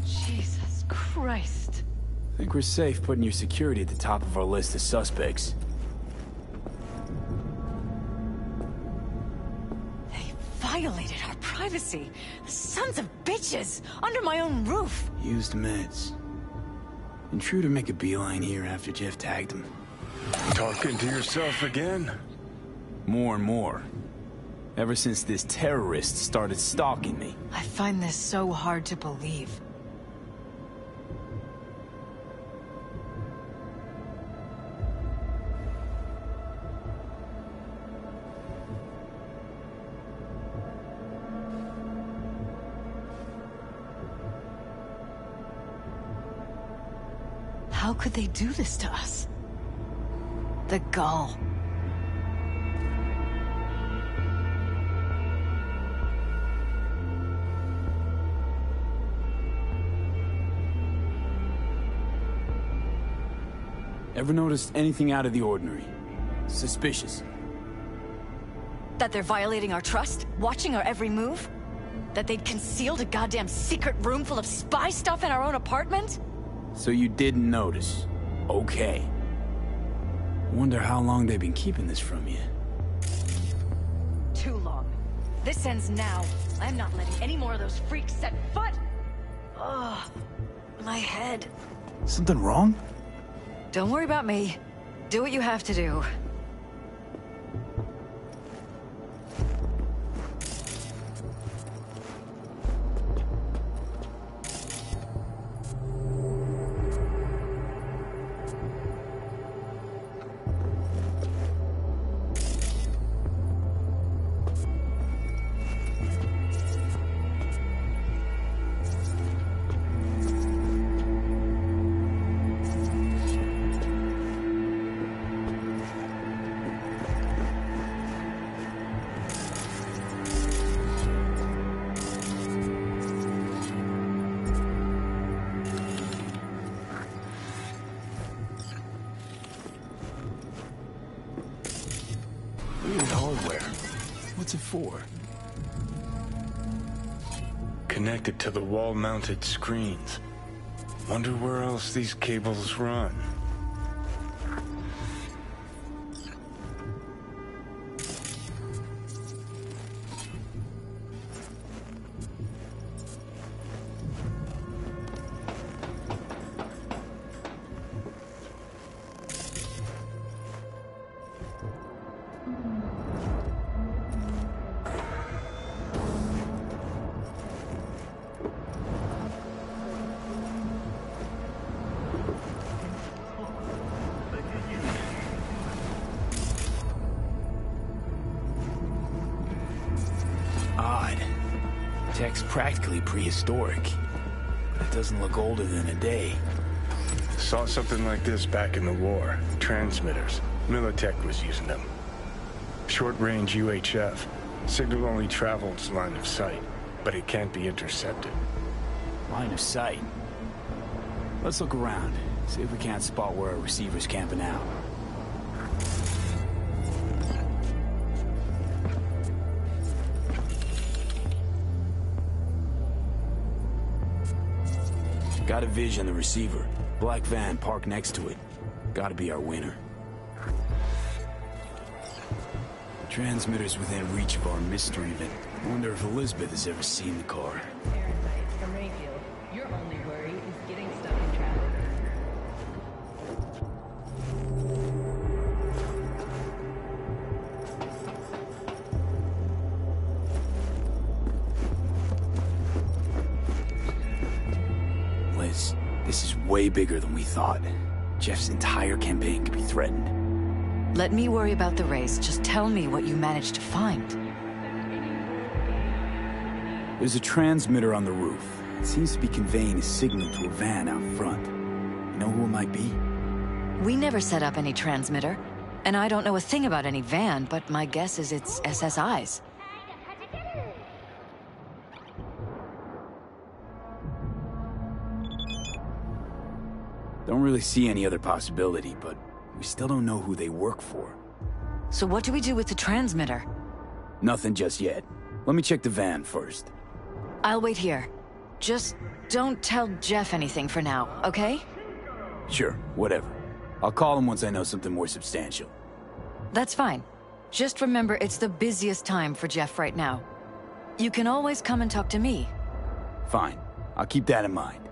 P: Jesus Christ.
D: I think we're safe putting your security at the top of our list of suspects.
P: Violated our privacy. Sons of bitches! Under my own roof!
D: Used meds. Intruder make a beeline here after Jeff tagged him.
C: Talking to yourself again?
D: More and more. Ever since this terrorist started stalking me.
P: I find this so hard to believe. How could they do this to us? The gall.
D: Ever noticed anything out of the ordinary? Suspicious?
P: That they're violating our trust? Watching our every move? That they'd concealed a goddamn secret room full of spy stuff in our own apartment?
D: So you didn't notice. Okay. Wonder how long they've been keeping this from you.
P: Too long. This ends now. I'm not letting any more of those freaks set foot! Ugh. My head.
D: Something wrong?
P: Don't worry about me. Do what you have to do.
D: Weird hardware. What's it for?
C: Connected to the wall-mounted screens. Wonder where else these cables run.
D: Odd. Tech's practically prehistoric. But it doesn't look older than a day.
C: Saw something like this back in the war. Transmitters. Militech was using them. Short-range UHF. Signal only travels line of sight, but it can't be intercepted.
D: Line of sight. Let's look around. See if we can't spot where our receiver's camping out. Got a vision the receiver. Black van parked next to it. Gotta be our winner. Transmitter's within reach of our mystery event. Wonder if Elizabeth has ever seen the car.
K: Parasites from Rayfield. Your only worry is getting stuck in traffic.
D: This is way bigger than we thought. Jeff's entire campaign could be threatened.
P: Let me worry about the race. Just tell me what you managed to find.
D: There's a transmitter on the roof. It seems to be conveying a signal to a van out front. You know who it might be?
P: We never set up any transmitter. And I don't know a thing about any van, but my guess is it's SSI's.
D: Don't really see any other possibility, but we still don't know who they work for.
P: So what do we do with the transmitter?
D: Nothing just yet. Let me check the van first.
P: I'll wait here. Just don't tell Jeff anything for now, okay?
D: Sure, whatever. I'll call him once I know something more substantial.
P: That's fine. Just remember it's the busiest time for Jeff right now. You can always come and talk to me.
D: Fine. I'll keep that in mind.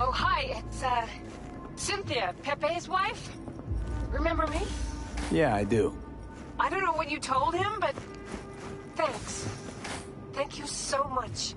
S: Oh, hi, it's, Cynthia, Pepe's wife? Remember me?
D: Yeah, I do.
S: I don't know what you told him, but thanks. Thank you so much.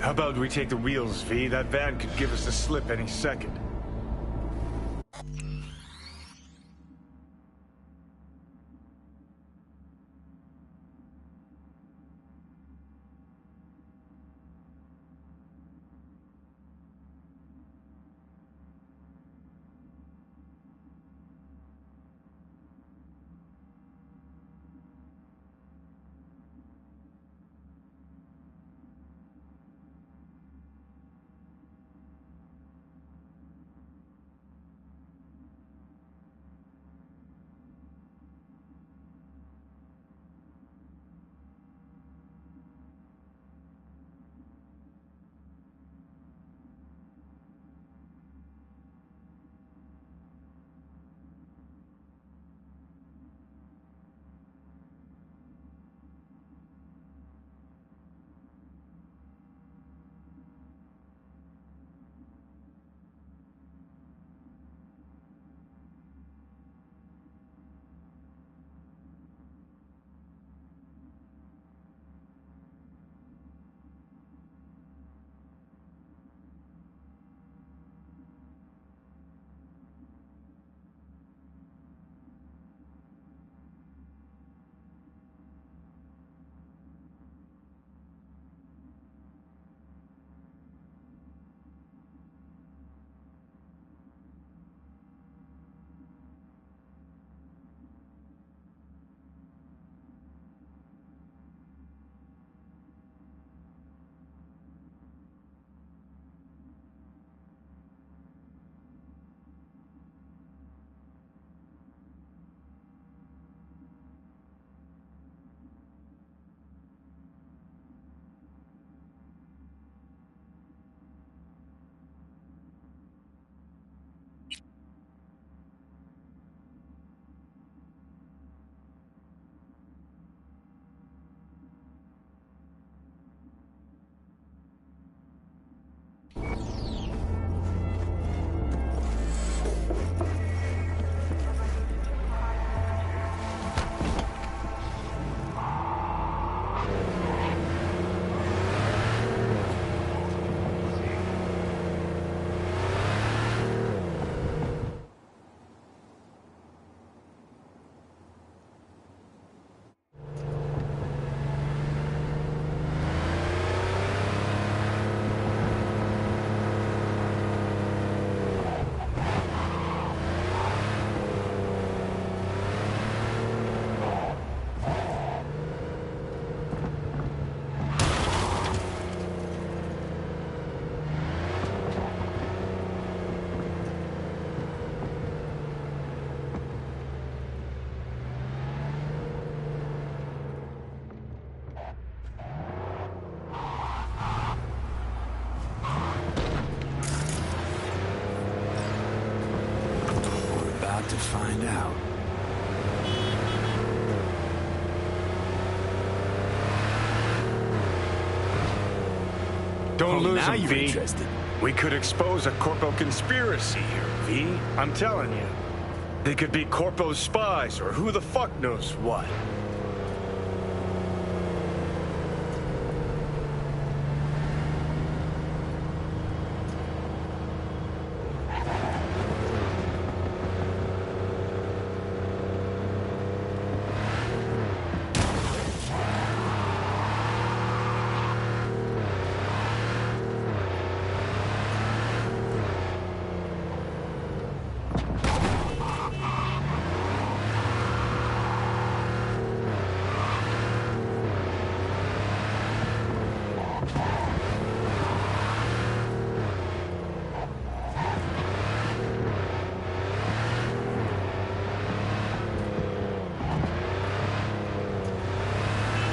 C: How about we take the wheels, V? That van could give us the slip any second.
D: about to find out.
C: Don't lose
D: now
C: him,
D: you're
C: V.
D: interested.
C: We could expose a Corpo conspiracy here, V. I'm telling you. They could be Corpo's spies, or who the fuck knows what.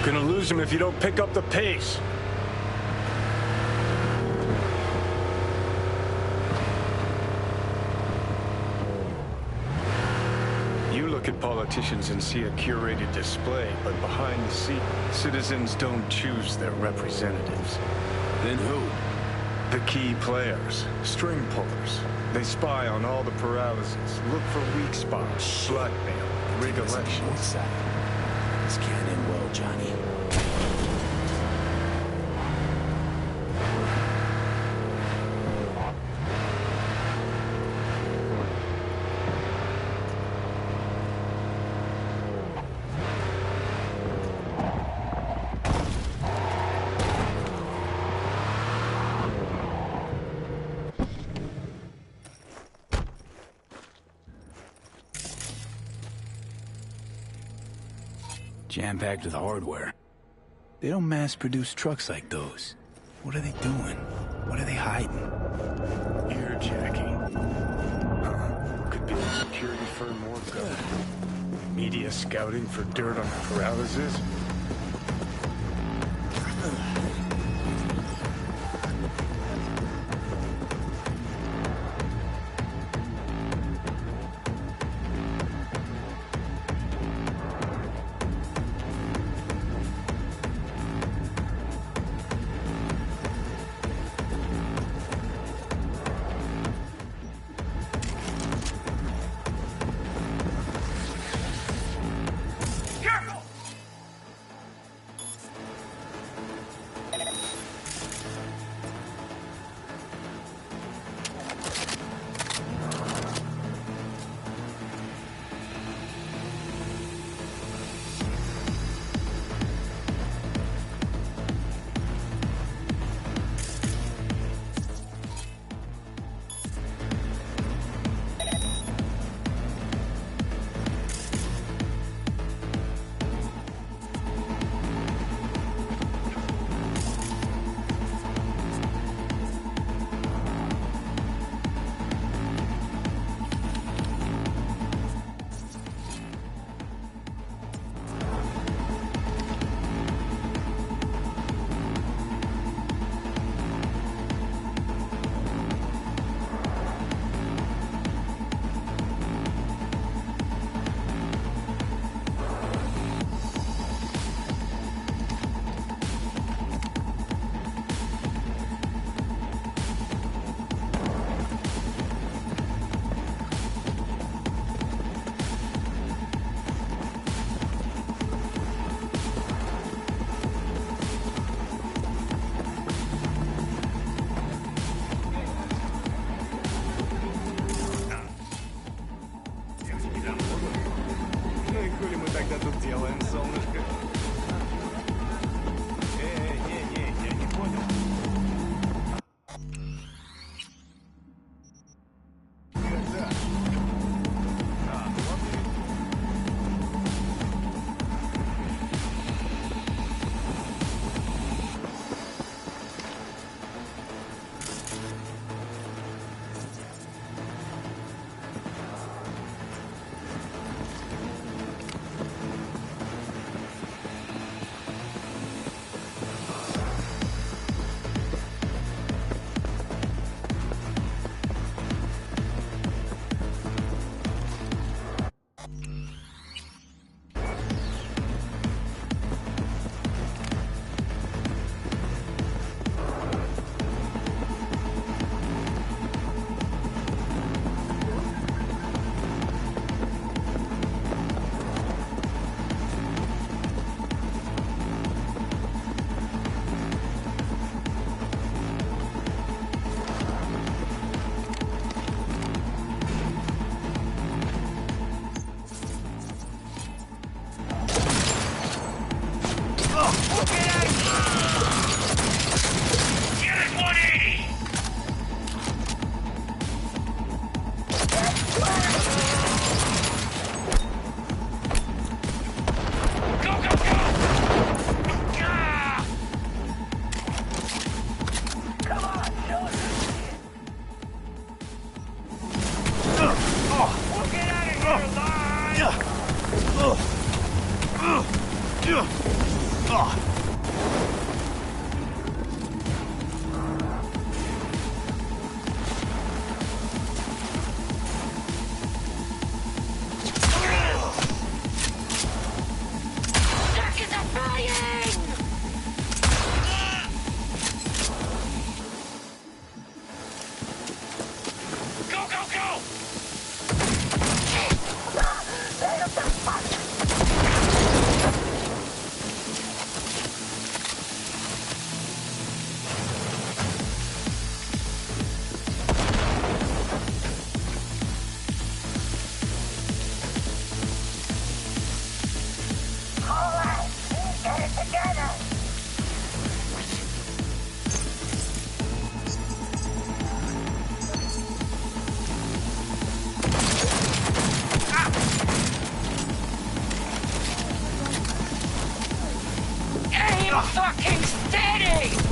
C: Gonna lose him if you don't pick up the pace. You look at politicians and see a curated display, but behind the scenes, citizens don't choose their representatives.
D: Then who?
C: The key players, string pullers. They spy on all the paralyses, look for weak spots, blackmail, rig elections.
D: This can't end well, Johnny. Jam-packed with hardware. They don't mass-produce trucks like those. What are they doing? What are they hiding?
C: Earjacking. Could be a security firm or government. Media scouting for dirt on paralysis.
S: Fucking steady!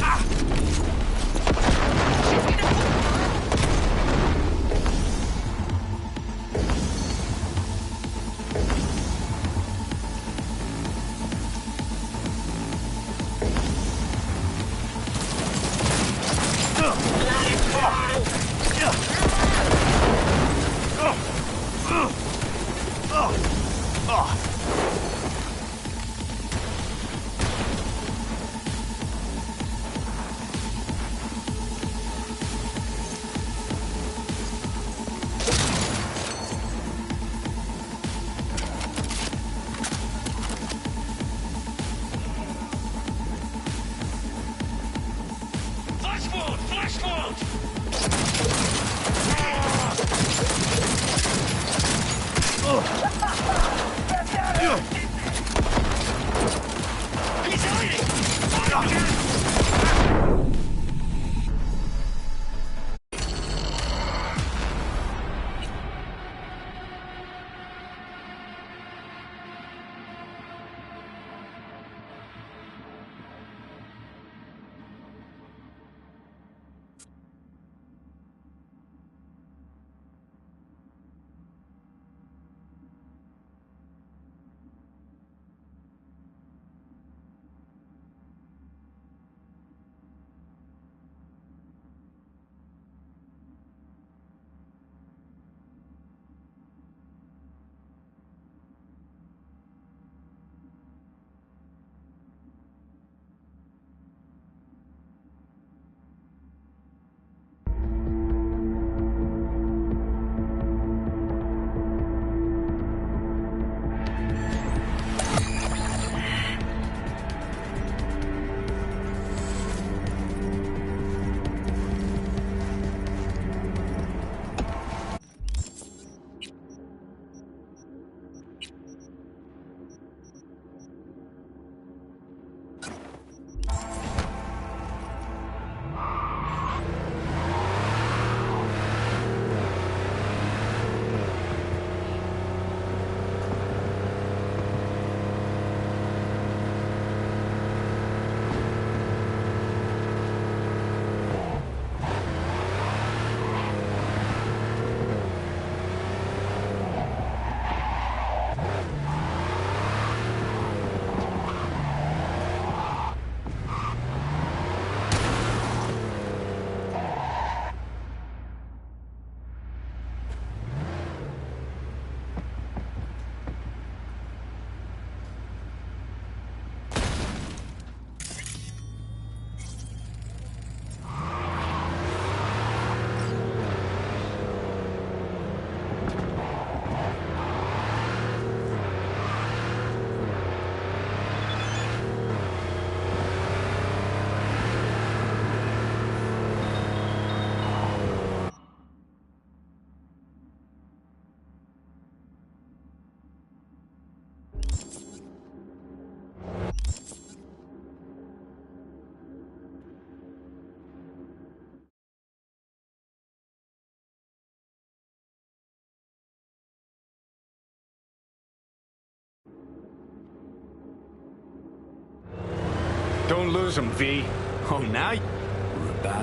C: Don't lose them, V.
D: Oh, now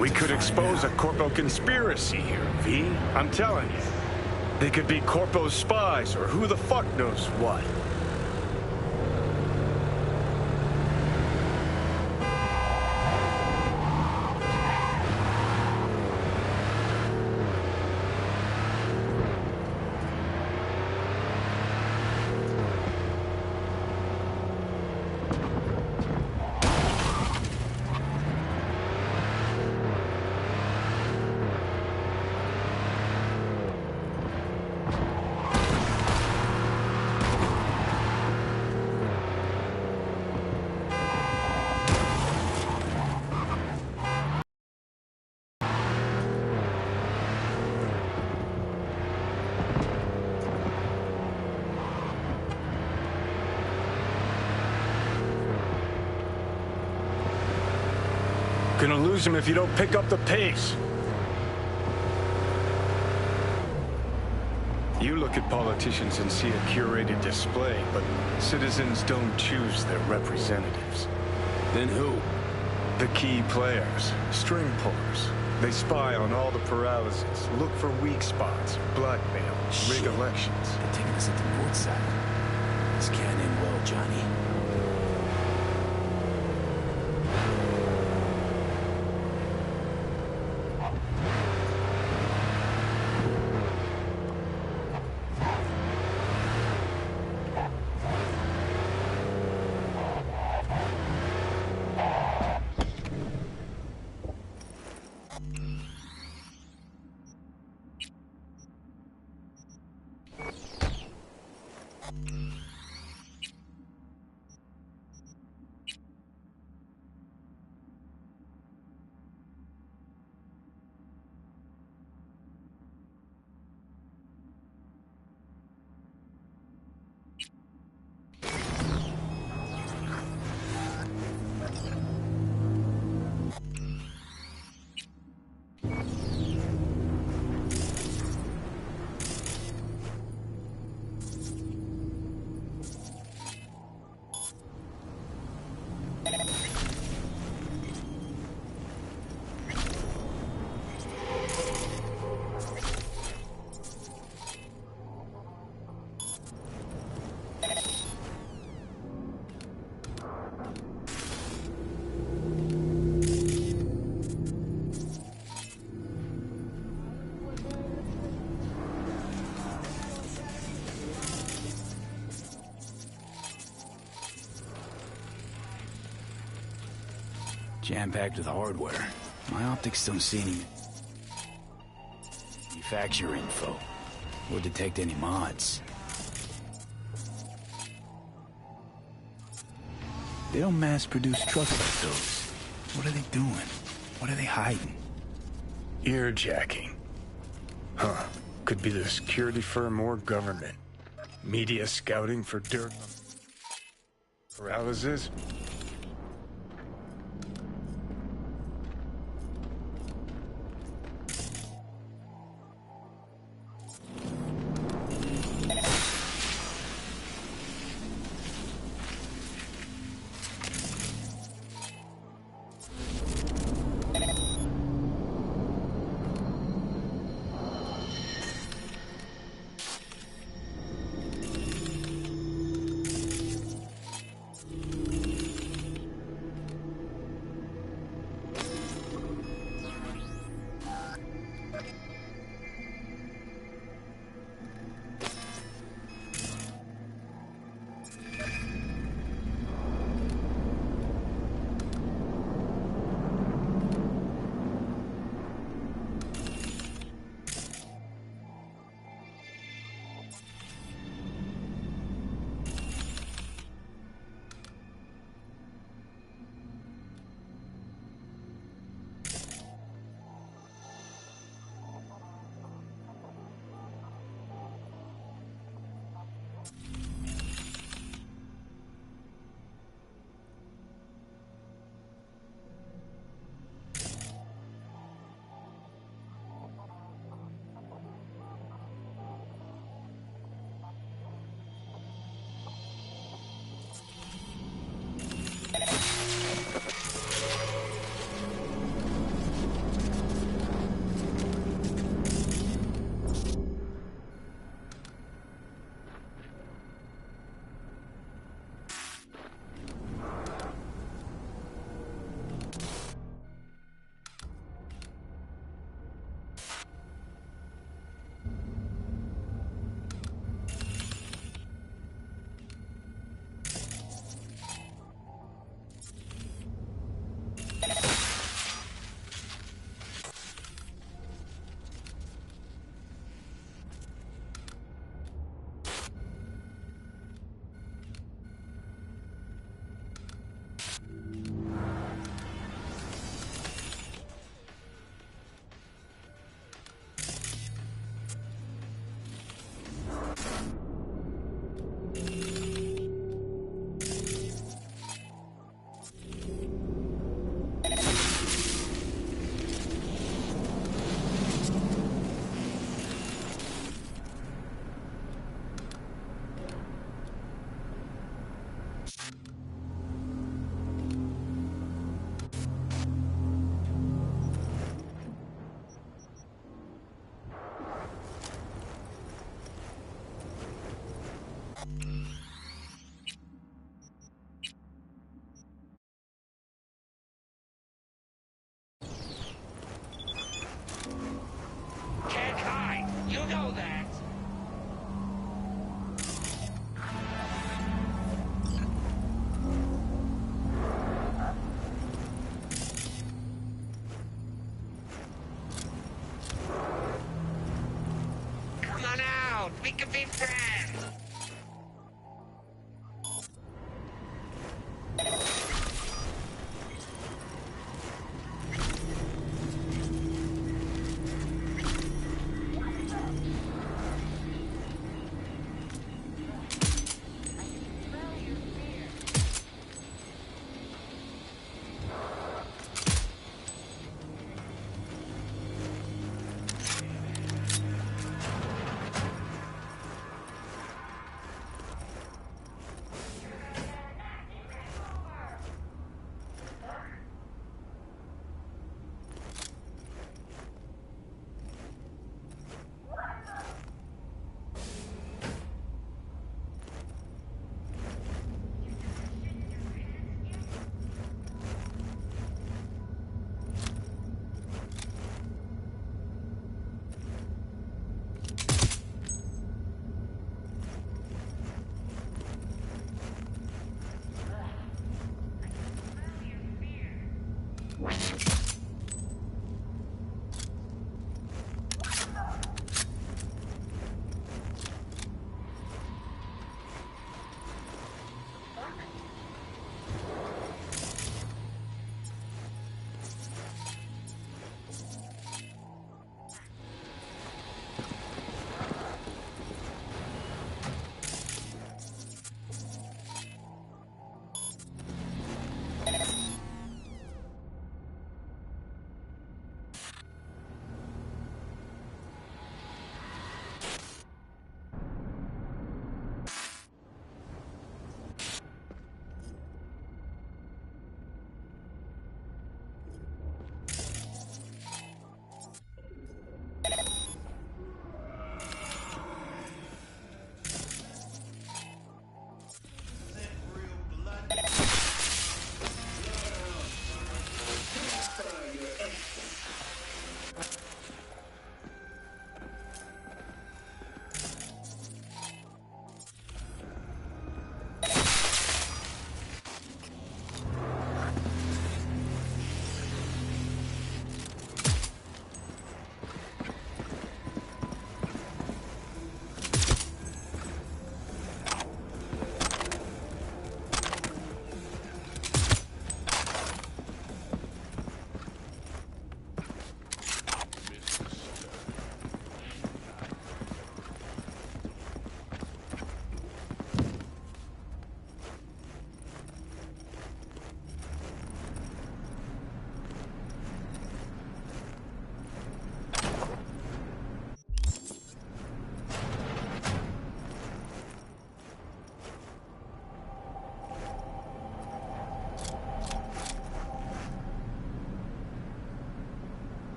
C: we could expose a Corpo conspiracy here, V. I'm telling you. They could be Corpo's spies, or who the fuck knows what. Gonna lose him if you don't pick up the pace. You look at politicians and see a curated display, but citizens don't choose their representatives.
D: Then who?
C: The key players, string pullers. They spy on all the paralysis, look for weak spots, blackmail, rig elections.
D: They're taking us at the north side. This can't end well, Johnny. Jam-packed with hardware. My optics don't see any manufacturer info or detect any mods. They don't mass-produce trucks like those. What are they doing? What are they hiding?
C: Earjacking. Huh. Could be the security firm or government. Media scouting for dirt on paralysis?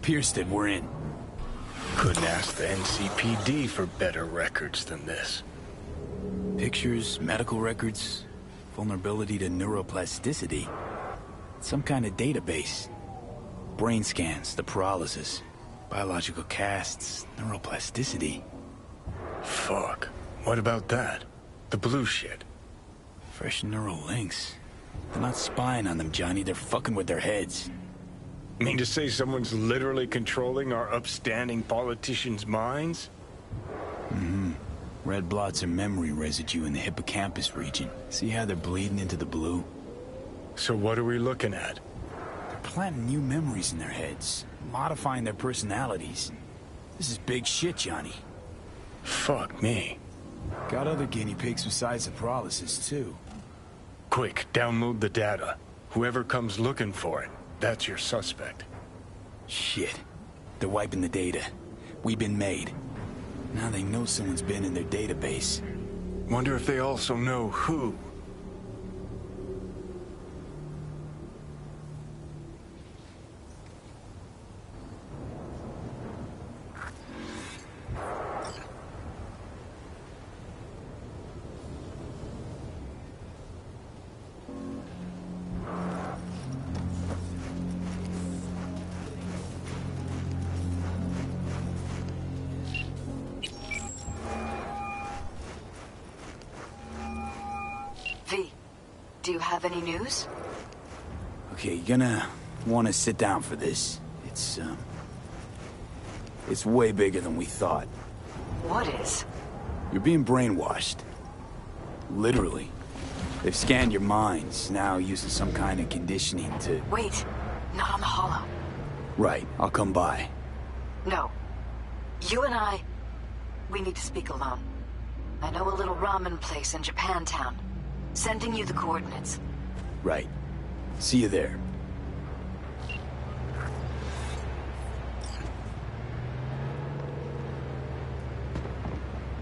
D: Pierston, we're in.
C: Couldn't ask the NCPD for better records than this.
D: Pictures, medical records, Vulnerability to neuroplasticity. Some kind of database. Brain scans, the paralysis, biological casts, neuroplasticity.
C: Fuck. What about that? The blue shit.
D: Fresh neural links. They're not spying on them, Johnny. They're fucking with their heads.
C: Mean to say someone's literally controlling our upstanding politicians' minds?
D: Mm-hmm. Red blots are memory residue in the hippocampus region. See how they're bleeding into the blue?
C: So what are we looking at?
D: They're planting new memories in their heads, modifying their personalities. This is big shit, Johnny.
C: Fuck me.
D: Got other guinea pigs besides the paralysis, too.
C: Quick, download the data. Whoever comes looking for it, that's your suspect.
D: Shit. They're wiping the data. We've been made. Now they know someone's been in their database.
C: Wonder if they also know who.
P: V, do you have any news?
D: Okay, you're gonna want to sit down for this. It's way bigger than we thought.
P: What is?
D: You're being brainwashed. Literally. They've scanned your minds, now using some kind of conditioning to...
P: Wait, not on the holo.
D: Right, I'll come by.
P: No. You and I, we need to speak alone. I know a little ramen place in Japantown. Sending you the coordinates.
D: Right. See you there.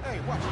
L: Hey, watch it.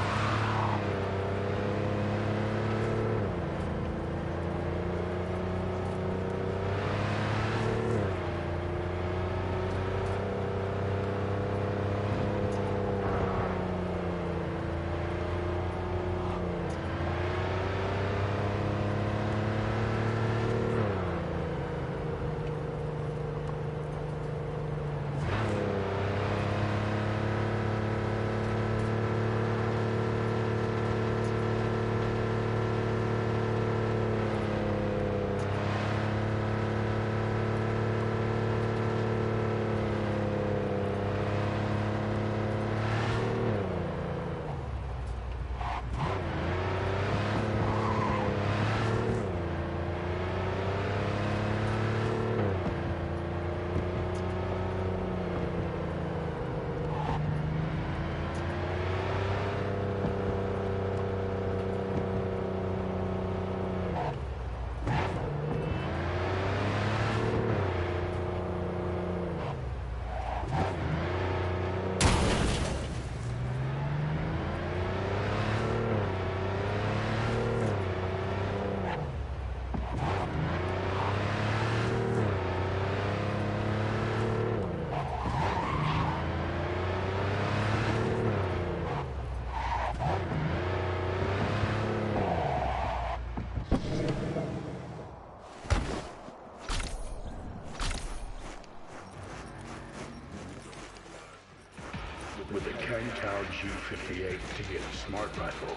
E: With the Kang-Tao G58 Tiget smart rifle,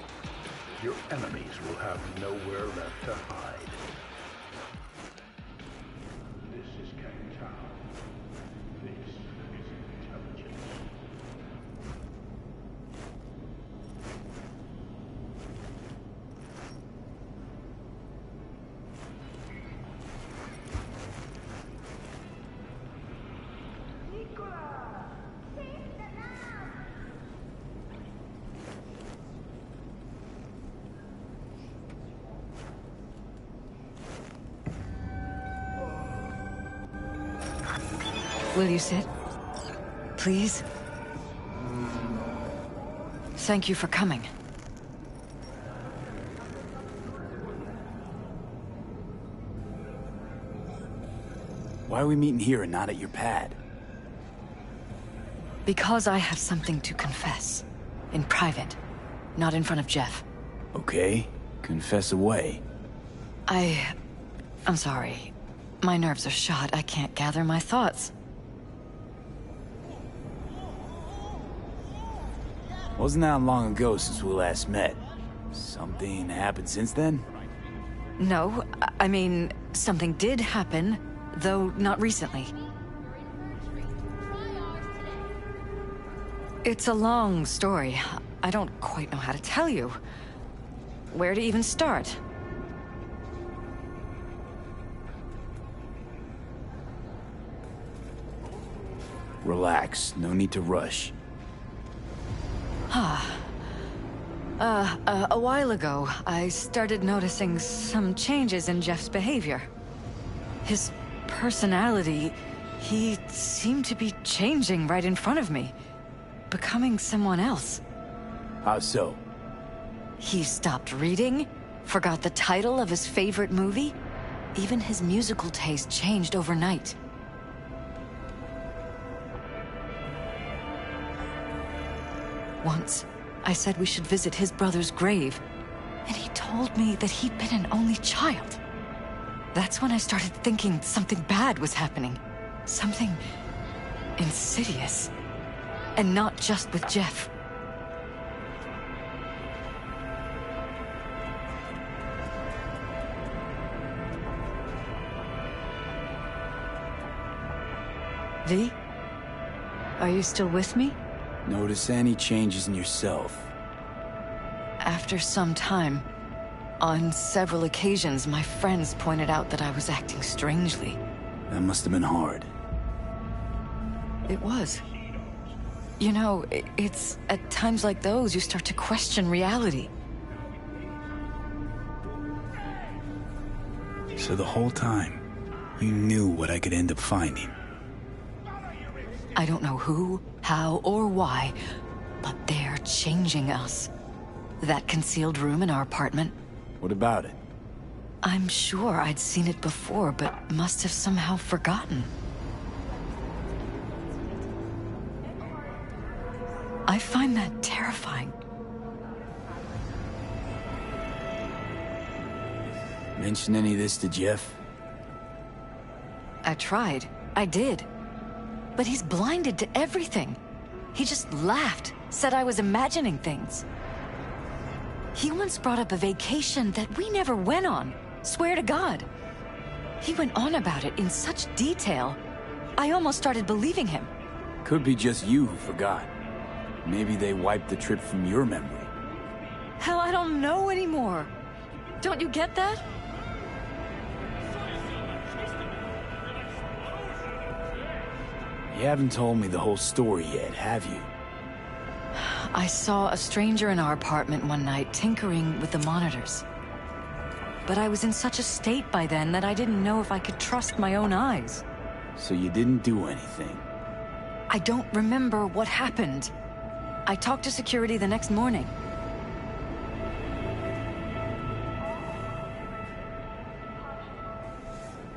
E: your enemies will have nowhere left to hide. This is Kang-Tao. This is intelligence.
P: Will you sit? Please? Thank you for coming.
D: Why are we meeting here and not at your pad?
P: Because I have something to confess. In private. Not in front of Jeff.
D: Okay, confess away.
P: I'm sorry. My nerves are shot. I can't gather my thoughts.
D: Wasn't that long ago since we last met? Something happened since then?
P: No, I mean, something did happen, though not recently. It's a long story. I don't quite know how to tell you. Where to even start?
D: Relax, no need to rush.
P: A while ago, I started noticing some changes in Jeff's behavior. His personality, he seemed to be changing right in front of me. Becoming someone else.
D: How so?
P: He stopped reading, forgot the title of his favorite movie. Even his musical taste changed overnight. Once, I said we should visit his brother's grave, and he told me that he'd been an only child. That's when I started thinking something bad was happening. Something insidious. And not just with Jeff. V? Are you still with me?
D: Notice any changes in yourself?
P: After some time, on several occasions, my friends pointed out that I was acting strangely.
D: That must have been hard.
P: It was. You know, it's at times like those you start to question reality.
D: So the whole time, you knew what I could end up finding.
P: I don't know who, how, or why, but they're changing us. That concealed room in our apartment.
D: What about it?
P: I'm sure I'd seen it before, but must have somehow forgotten. I find that terrifying.
D: Mention any of this to Jeff?
P: I tried. I did. But he's blinded to everything. He just laughed, said I was imagining things. He once brought up a vacation that we never went on. Swear to God. He went on about it in such detail. I almost started believing him.
D: Could be just you who forgot. Maybe they wiped the trip from your memory.
P: Hell, I don't know anymore. Don't you get that?
D: You haven't told me the whole story yet, have you?
P: I saw a stranger in our apartment one night tinkering with the monitors. But I was in such a state by then that I didn't know if I could trust my own eyes.
D: So you didn't do anything?
P: I don't remember what happened. I talked to security the next morning.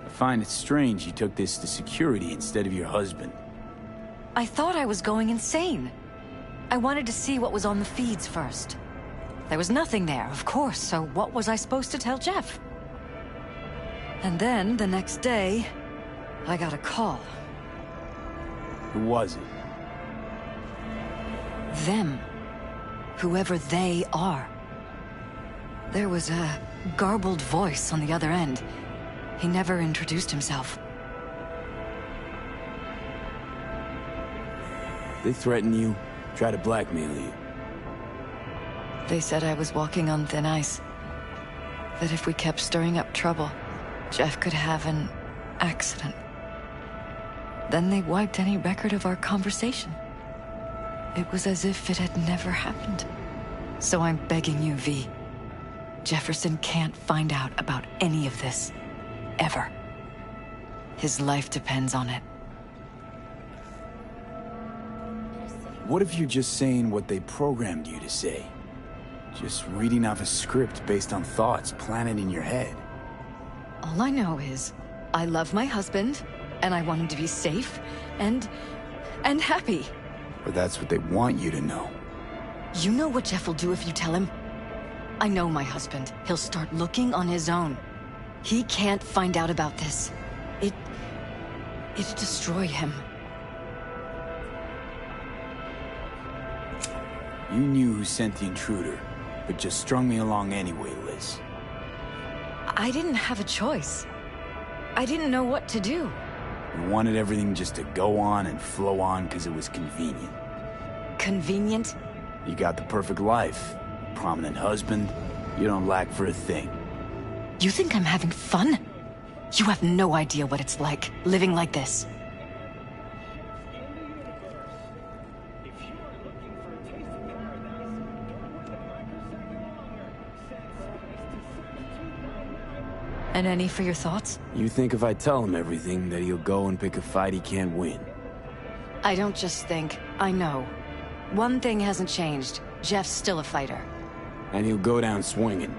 D: I find it strange you took this to security instead of your husband.
P: I thought I was going insane. I wanted to see what was on the feeds first. There was nothing there, of course, so what was I supposed to tell Jeff? And then, the next day, I got a call.
D: Who was it?
P: Them. Whoever they are. There was a garbled voice on the other end. He never introduced himself.
D: They threaten you, try to blackmail you.
P: They said I was walking on thin ice. That if we kept stirring up trouble, Jeff could have an accident. Then they wiped any record of our conversation. It was as if it had never happened. So I'm begging you, V. Jefferson can't find out about any of this. Ever. His life depends on it.
D: What if you're just saying what they programmed you to say? Just reading off a script based on thoughts planted in your head?
P: All I know is, I love my husband, and I want him to be safe, and happy.
D: Or that's what they want you to know.
P: You know what Jeff will do if you tell him? I know my husband. He'll start looking on his own. He can't find out about this. It'd destroy him.
D: You knew who sent the intruder, but just strung me along anyway, Liz.
P: I didn't have a choice. I didn't know what to do.
D: You wanted everything just to go on and flow on because it was convenient.
P: Convenient?
D: You got the perfect life. Prominent husband. You don't lack for a thing.
P: You think I'm having fun? You have no idea what it's like, living like this. And any for your thoughts?
D: You think if I tell him everything, that he'll go and pick a fight he can't win?
P: I don't just think, I know. One thing hasn't changed. Jeff's still a fighter.
D: And he'll go down swinging.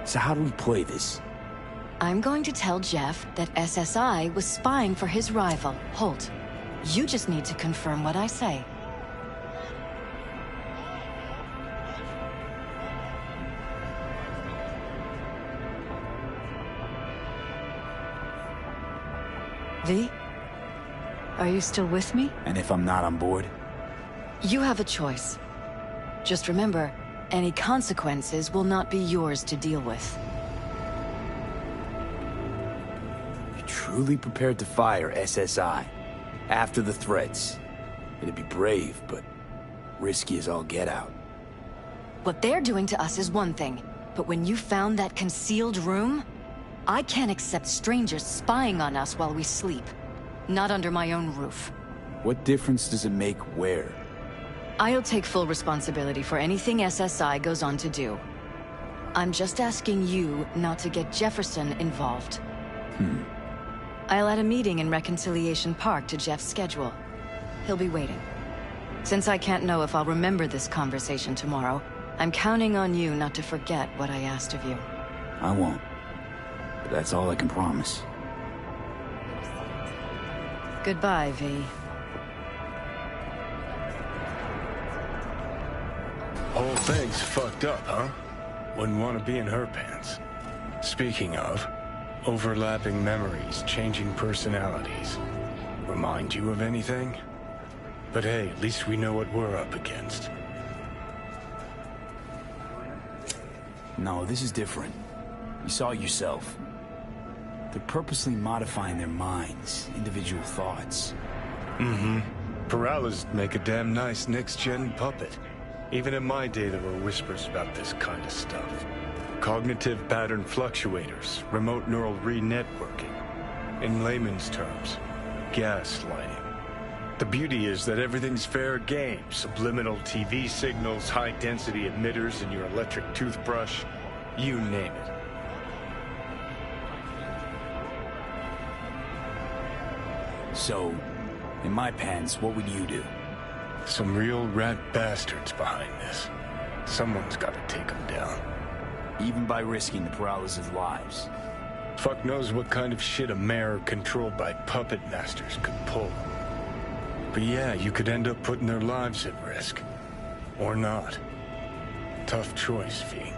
D: So how do we play this?
P: I'm going to tell Jeff that SSI was spying for his rival, Holt. You just need to confirm what I say. V? Are you still with me?
D: And if I'm not on board?
P: You have a choice. Just remember, any consequences will not be yours to deal with.
D: You're truly prepared to fire SSI after the threats. It'd be brave, but risky as all get out.
P: What they're doing to us is one thing, but when you found that concealed room, I can't accept strangers spying on us while we sleep. Not under my own roof.
D: What difference does it make where?
P: I'll take full responsibility for anything SSI goes on to do. I'm just asking you not to get Jefferson involved. I'll add a meeting in Reconciliation Park to Jeff's schedule. He'll be waiting. Since I can't know if I'll remember this conversation tomorrow, I'm counting on you not to forget what I asked of you.
D: I won't. But that's all I can promise.
P: Goodbye, V.
C: Whole thing's fucked up, huh? Wouldn't want to be in her pants. Speaking of, overlapping memories, changing personalities. Remind you of anything? But hey, at least we know what we're up against.
D: No, this is different. You saw it yourself. They're purposely modifying their minds, individual thoughts.
C: Peralta's make a damn nice next-gen puppet. Even in my day, there were whispers about this kind of stuff. Cognitive pattern fluctuators, remote neural re-networking. In layman's terms, gaslighting. The beauty is that everything's fair game. Subliminal TV signals, high-density emitters in your electric toothbrush. You name it.
D: So, in my pants, what would you do?
C: Some real rat bastards behind this. Someone's gotta take them down.
D: Even by risking the Peralta's lives.
C: Fuck knows what kind of shit a mayor controlled by puppet masters could pull. But yeah, you could end up putting their lives at risk. Or not. Tough choice, V.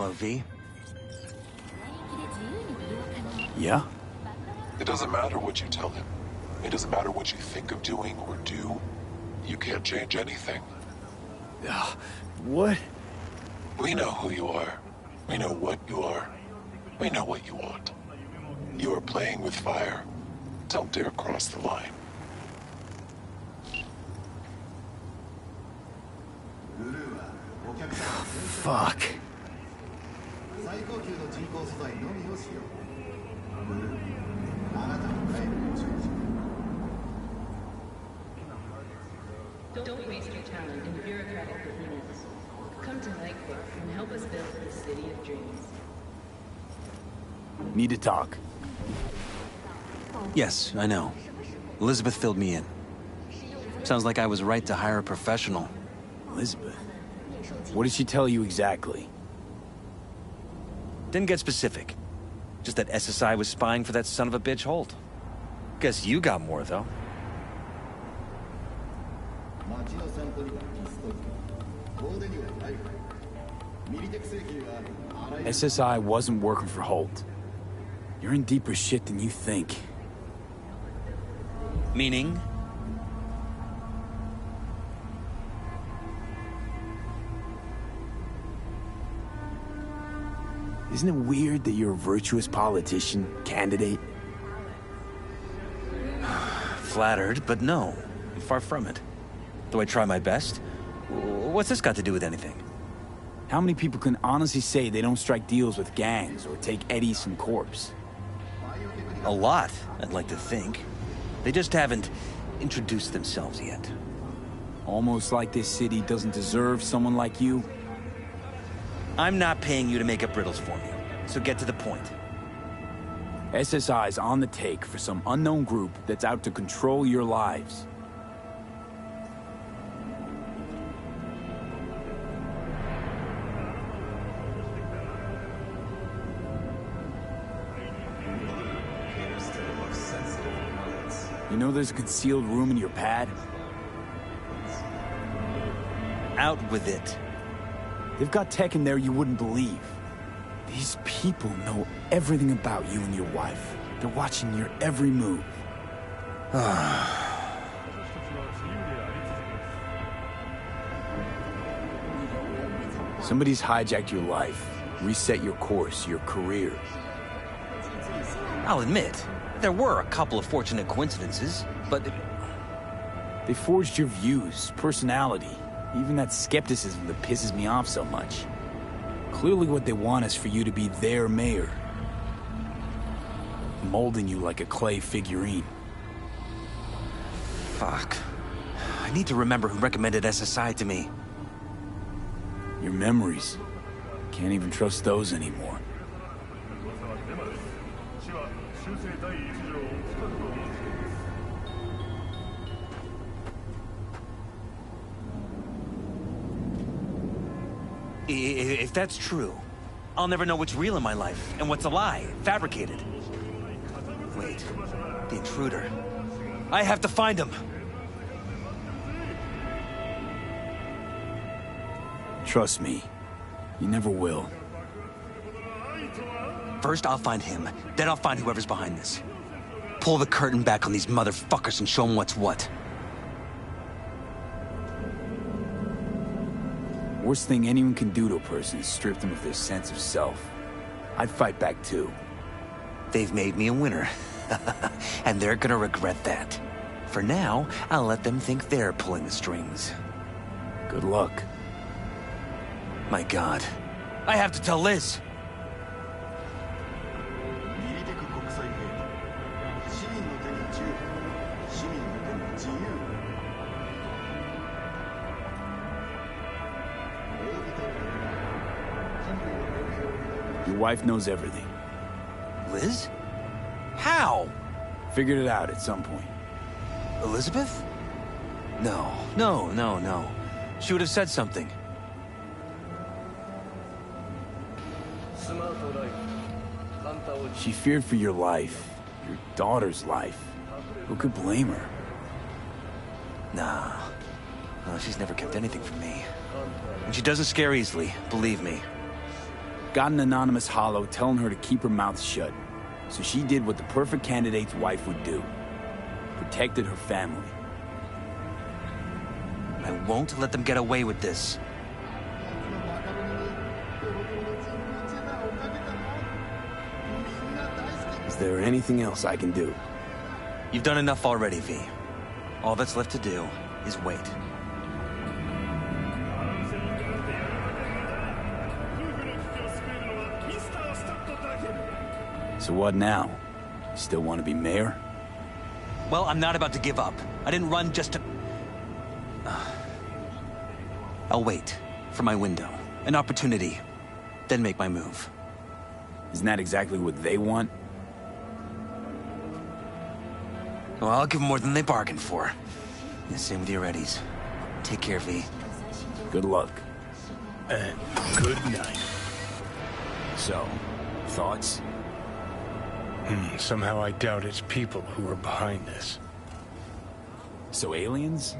R: Hello, V.
D: Yeah?
T: It doesn't matter what you tell him. It doesn't matter what you think of doing or do. You can't change anything.
D: What?
T: We know who you are. We know what you are. We know what you want. You are playing with fire. Don't dare cross the line.
D: Fuck.
K: Don't waste your talent in bureaucratic behemoths. Come to Nightclub and help us build the city of dreams.
D: Need to talk.
R: Yes, I know. Elizabeth filled me in. Sounds like I was right to hire a professional.
D: Elizabeth? What did she tell you exactly?
R: Didn't get specific. Just that SSI was spying for that son of a bitch Holt. Guess you got more, though.
D: SSI wasn't working for Holt. You're in deeper shit than you think.
R: Meaning?
D: Isn't it weird that you're a virtuous politician, candidate?
R: Flattered, but no. I'm far from it. Though I try my best. What's this got to do with anything?
D: How many people can honestly say they don't strike deals with gangs or take eddies from Corps?
R: A lot, I'd like to think. They just haven't introduced themselves yet.
D: Almost like this city doesn't deserve someone like you?
R: I'm not paying you to make up riddles for me, so get to the point.
D: SSI's on the take for some unknown group that's out to control your lives. You know there's a concealed room in your pad?
R: Out with it.
D: They've got tech in there you wouldn't believe. These people know everything about you and your wife. They're watching your every move. Somebody's hijacked your life, reset your course, your career.
R: I'll admit, there were a couple of fortunate coincidences, but...
D: They forged your views, personality, even that skepticism that pisses me off so much. Clearly what they want is for you to be their mayor. Molding you like a clay figurine.
R: Fuck. I need to remember who recommended SSI to me.
D: Your memories. Can't even trust those anymore.
R: If that's true, I'll never know what's real in my life and what's a lie, fabricated. Wait, the intruder. I have to find him.
D: Trust me, you never will.
R: First I'll find him, then I'll find whoever's behind this. Pull the curtain back on these motherfuckers and show them what's what.
D: Worst thing anyone can do to a person is strip them of their sense of self. I'd fight back too.
R: They've made me a winner. And they're gonna regret that. For now, I'll let them think they're pulling the strings.
D: Good luck.
R: My God. I have to tell Liz!
D: Your wife knows everything.
R: Liz? How?
D: Figured it out at some point.
R: Elizabeth? No. She would have said something.
D: She feared for your life. Your daughter's life. Who could blame her?
R: Nah. No, she's never kept anything from me. And she doesn't scare easily, believe me.
D: got an anonymous holo telling her to keep her mouth shut. So she did what the perfect candidate's wife would do. Protected her family.
R: I won't let them get away with this.
D: Is there anything else I can do?
R: You've done enough already, V. All that's left to do is wait.
D: So what now? You still want to be mayor?
R: Well, I'm not about to give up. I didn't run just to... I'll wait for my window, an opportunity, then make my move.
D: Isn't that exactly what they want?
R: Well, I'll give them more than they bargained for. Yeah, same with your Eddies. Take care, V.
D: Good luck. And good night. So, thoughts?
C: Somehow I doubt it's people who are behind this.
D: So aliens?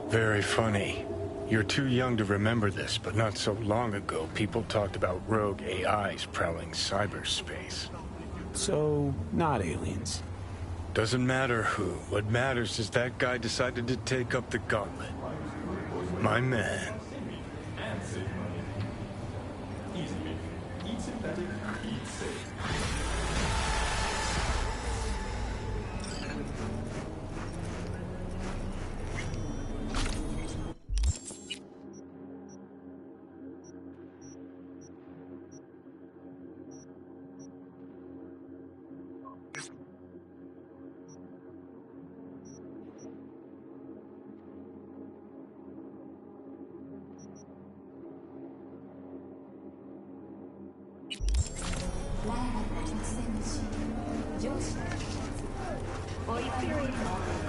C: Very funny. You're too young to remember this, but not so long ago, people talked about rogue AIs prowling cyberspace.
D: So, not aliens.
C: Doesn't matter who. What matters is that guy decided to take up the gauntlet. My man.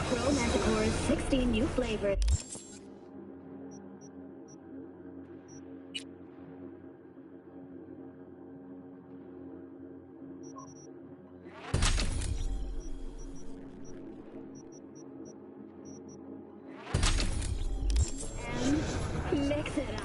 G: Pro Manticore's 16 new flavors. And mix it up.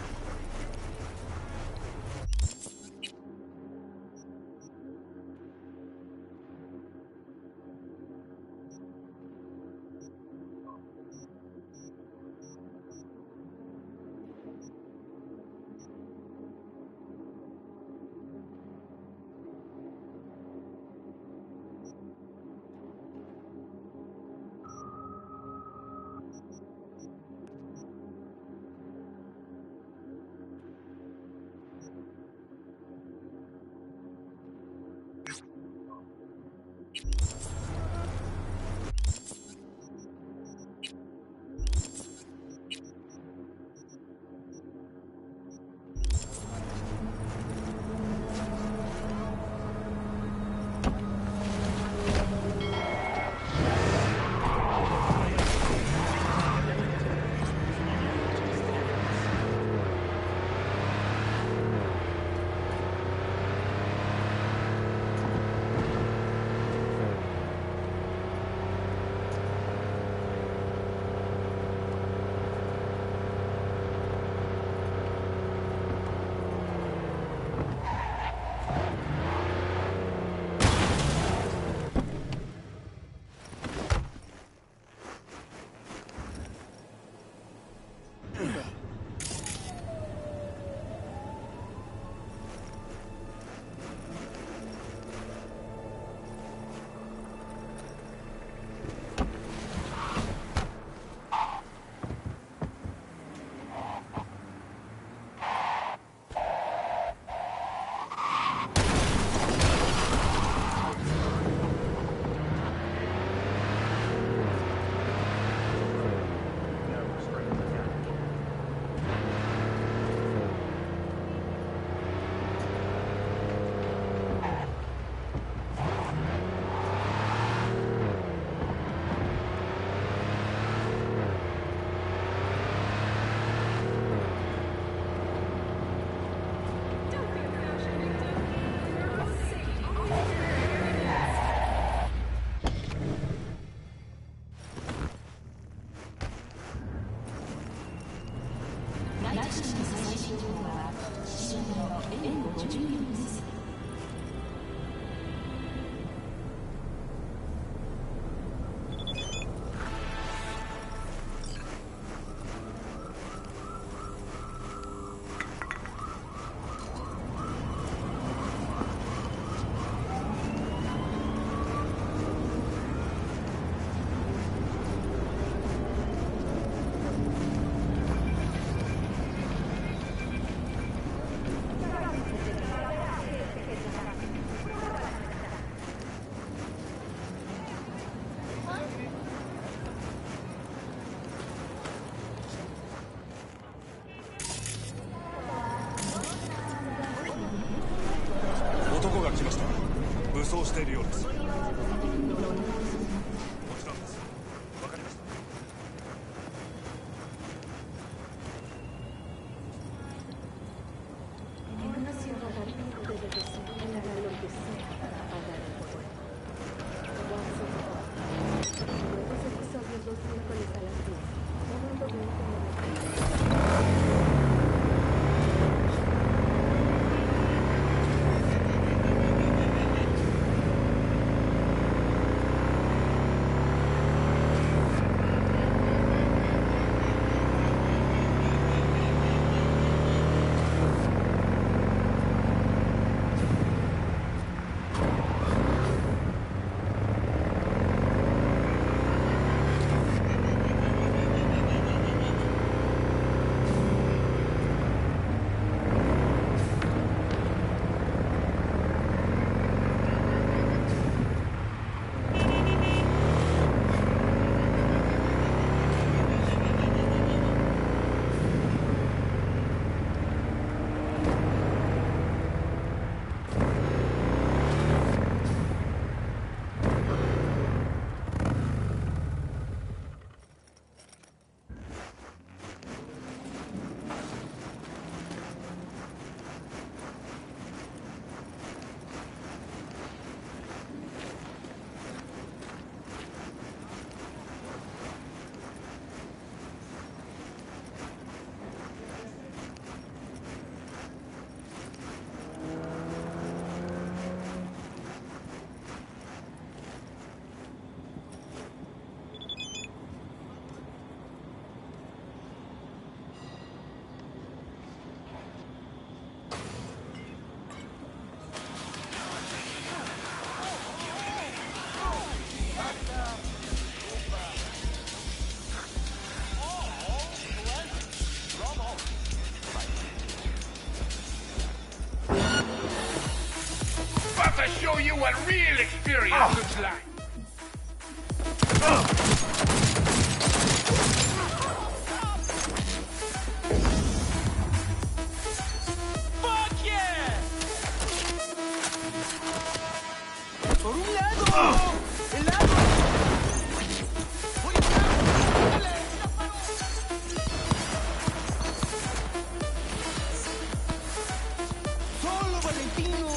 C: gidiyoruz.
E: Show you what real experience looks like.
M: Fuck yeah! Por un lado, el lado. Solo Valentino.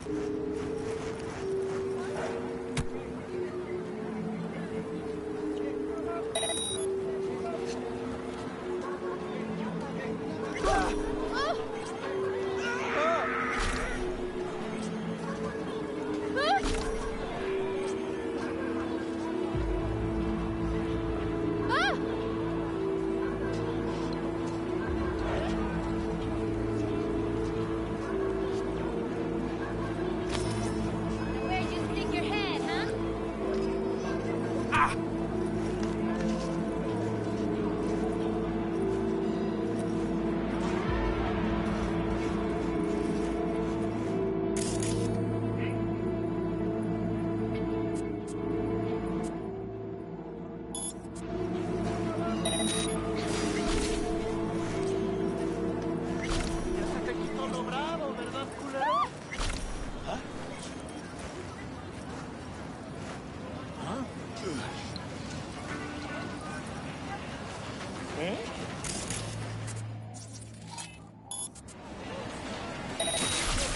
J: Where'd you stick your head, huh?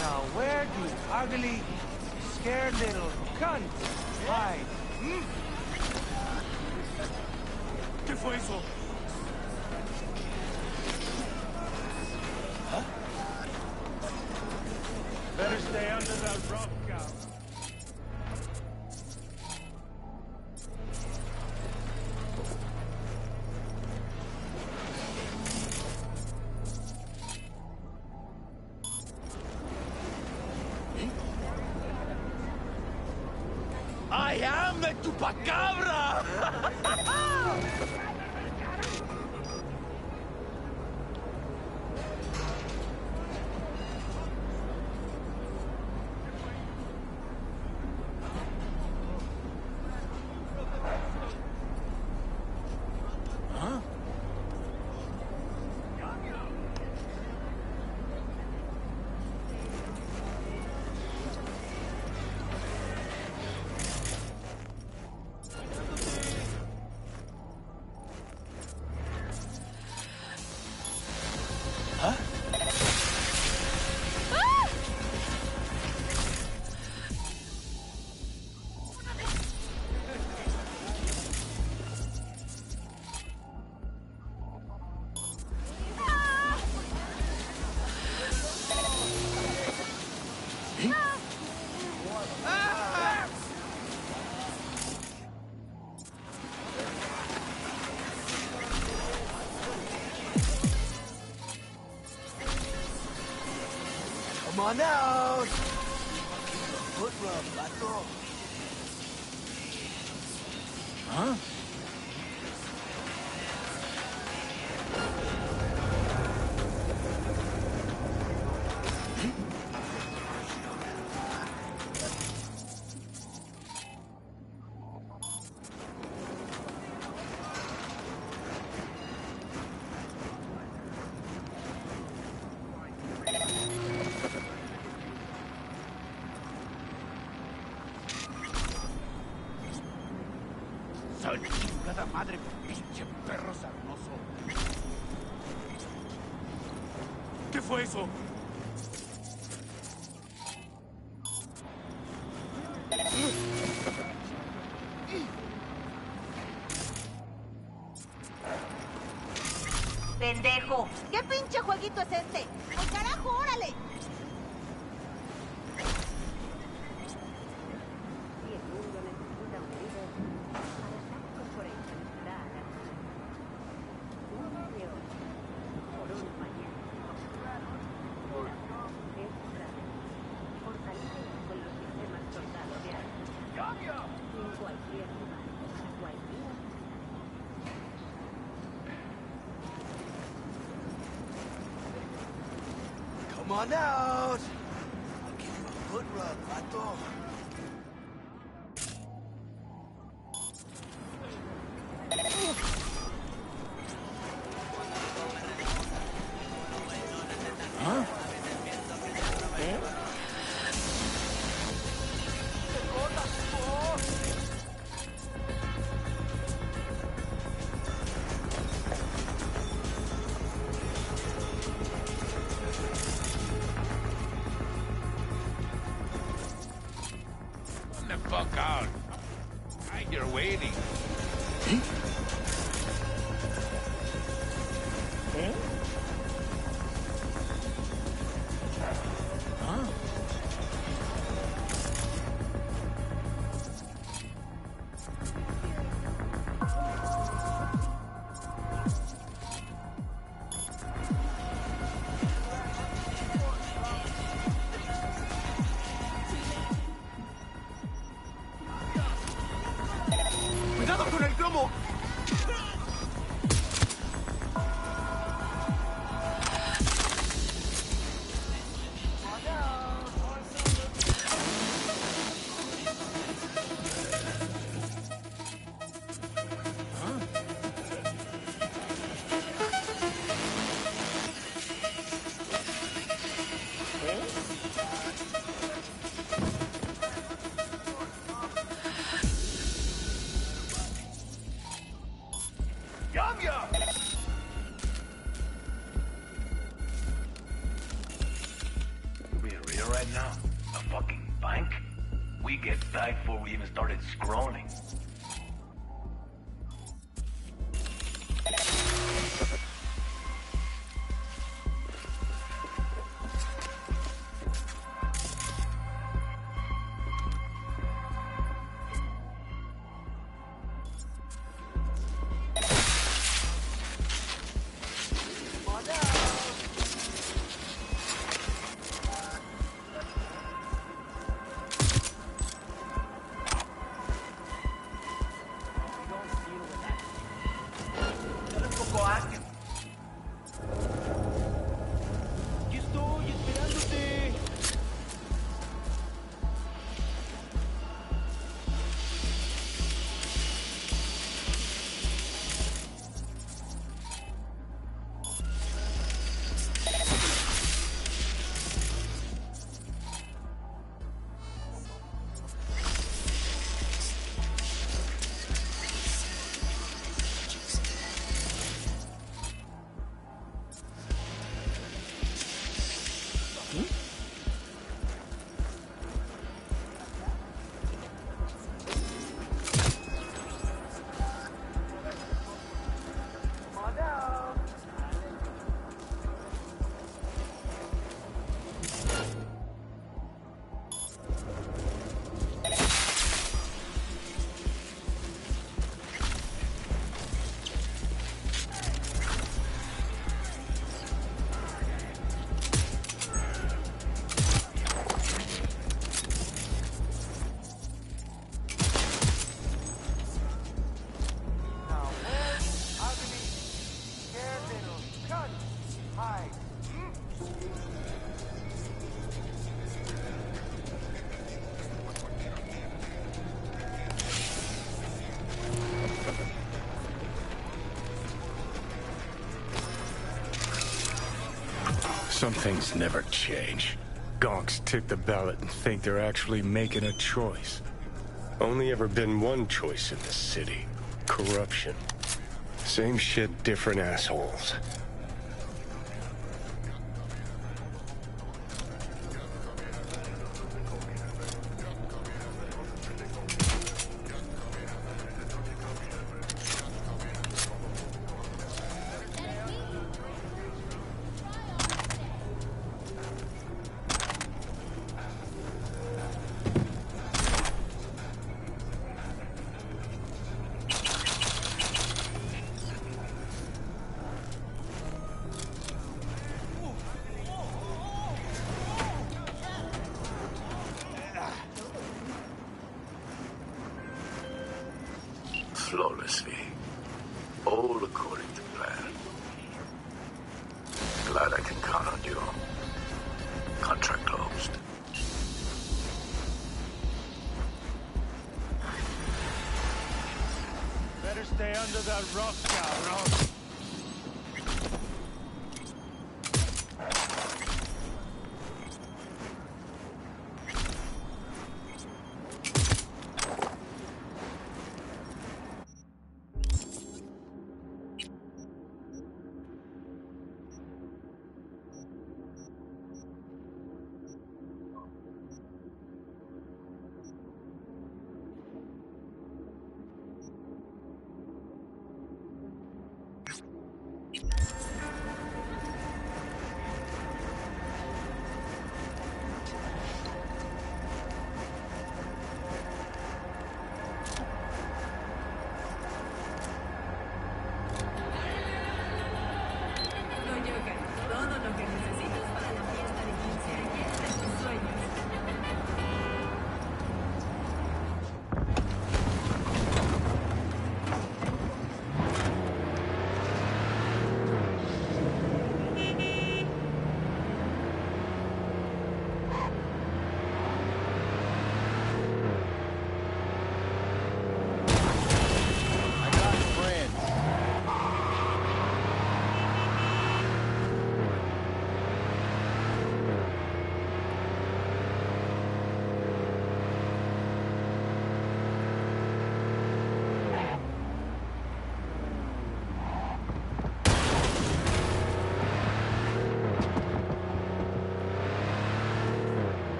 M: Now where do ugly, scared little cunts hide? ¿Qué fue eso? Better stay under that rock, gal.
D: I am the Chupacabra!
M: Come on out! Foot rub, vato.
D: Huh?
M: Soy chingada madre, pinche perro sarnoso. ¿Qué fue eso?
U: ¡Pendejo! ¿Qué pinche jueguito es este? ¡Al carajo, órale!
M: Come on out! I'll give you a foot rub, vato.
D: Huh?
A: fuck out. You're waiting.
M: ¡Cuidado con el cromo!
E: Being real right now? A fucking bank? We get back before we even started scrolling.
M: ¡Aquí estoy, esperándote!
C: Some things never change. Gonks tick the ballot and think they're actually making a choice. Only ever been one choice in this city. Corruption. Same shit, different assholes.
T: Flawlessly. All according to plan. Glad I can count on you. Contract closed.
M: Better stay under that rock, cabrón.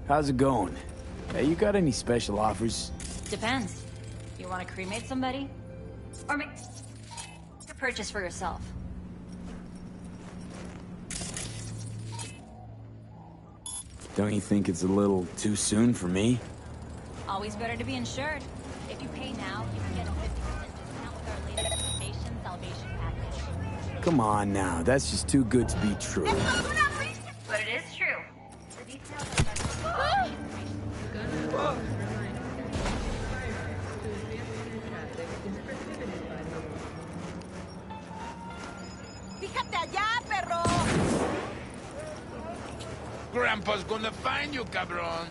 D: How's it going? Hey, you got any special offers?
B: Depends. You want to cremate somebody? Or make a purchase for yourself?
D: Don't you think it's a little too soon for me?
B: Always better to be insured. If you pay now, you can get a 50% discount with our latest cremation salvation package.
D: Come on now, that's just too good to be true.
B: But it is true. The details are...
U: Fíjate allá, perro.
A: Grandpa's gonna find you, cabron.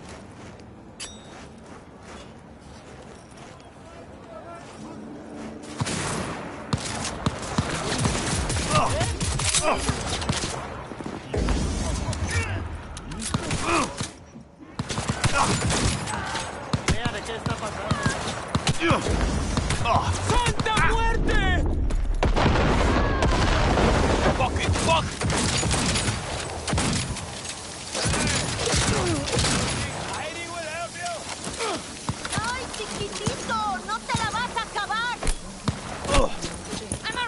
D: ¡Santa muerte!
A: Fucking fuck!
U: ¡Ay, chiquitito! ¡No te la vas a acabar! I'm a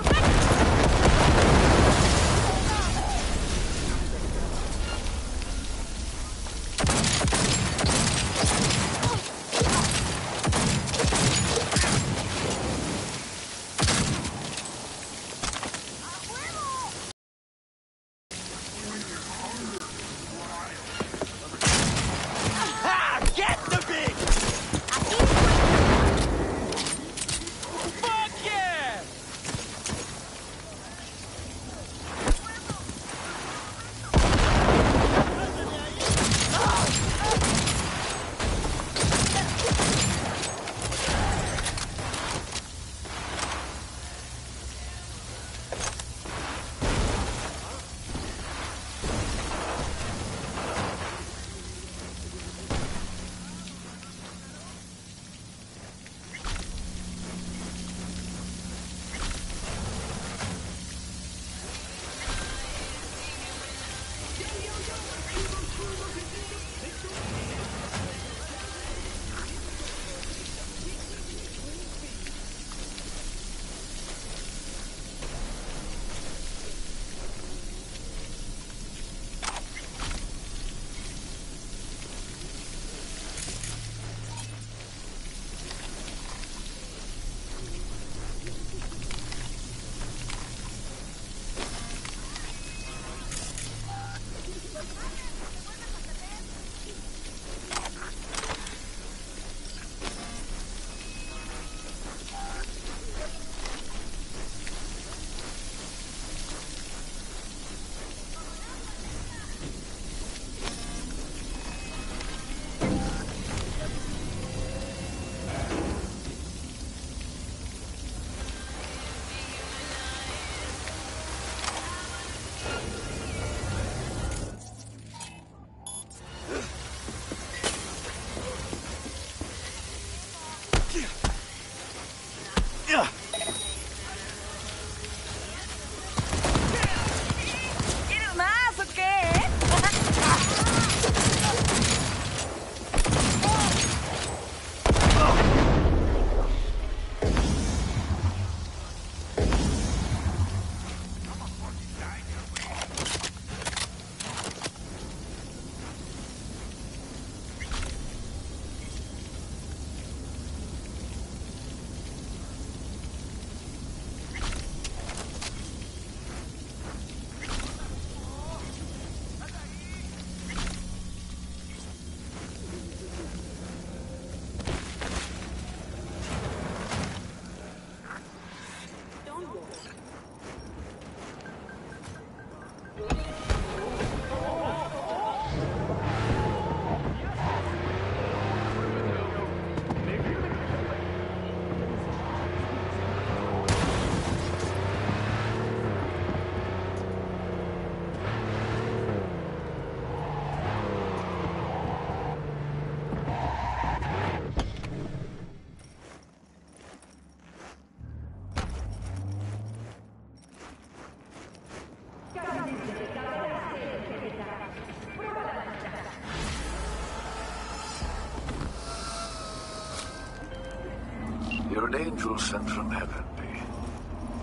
F: an angel sent from heaven, B.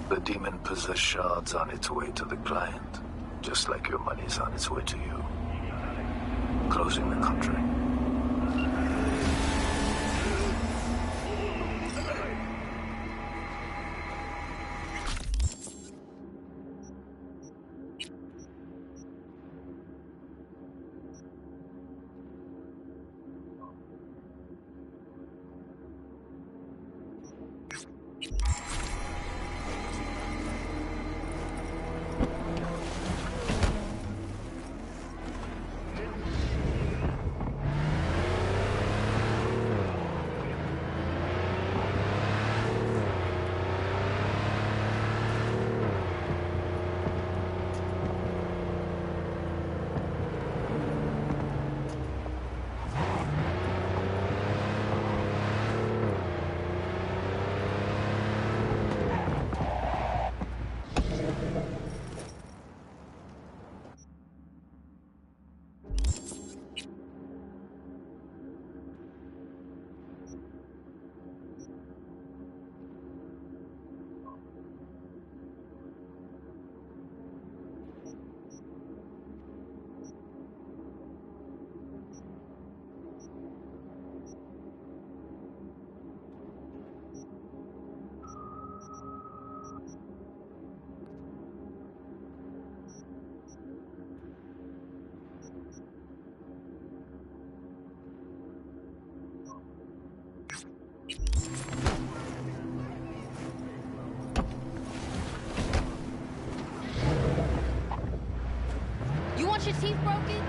F: The demon-possessed shard's on its way to the client, just like your money's on its way to you. Closing the contract.
B: You want your teeth broken?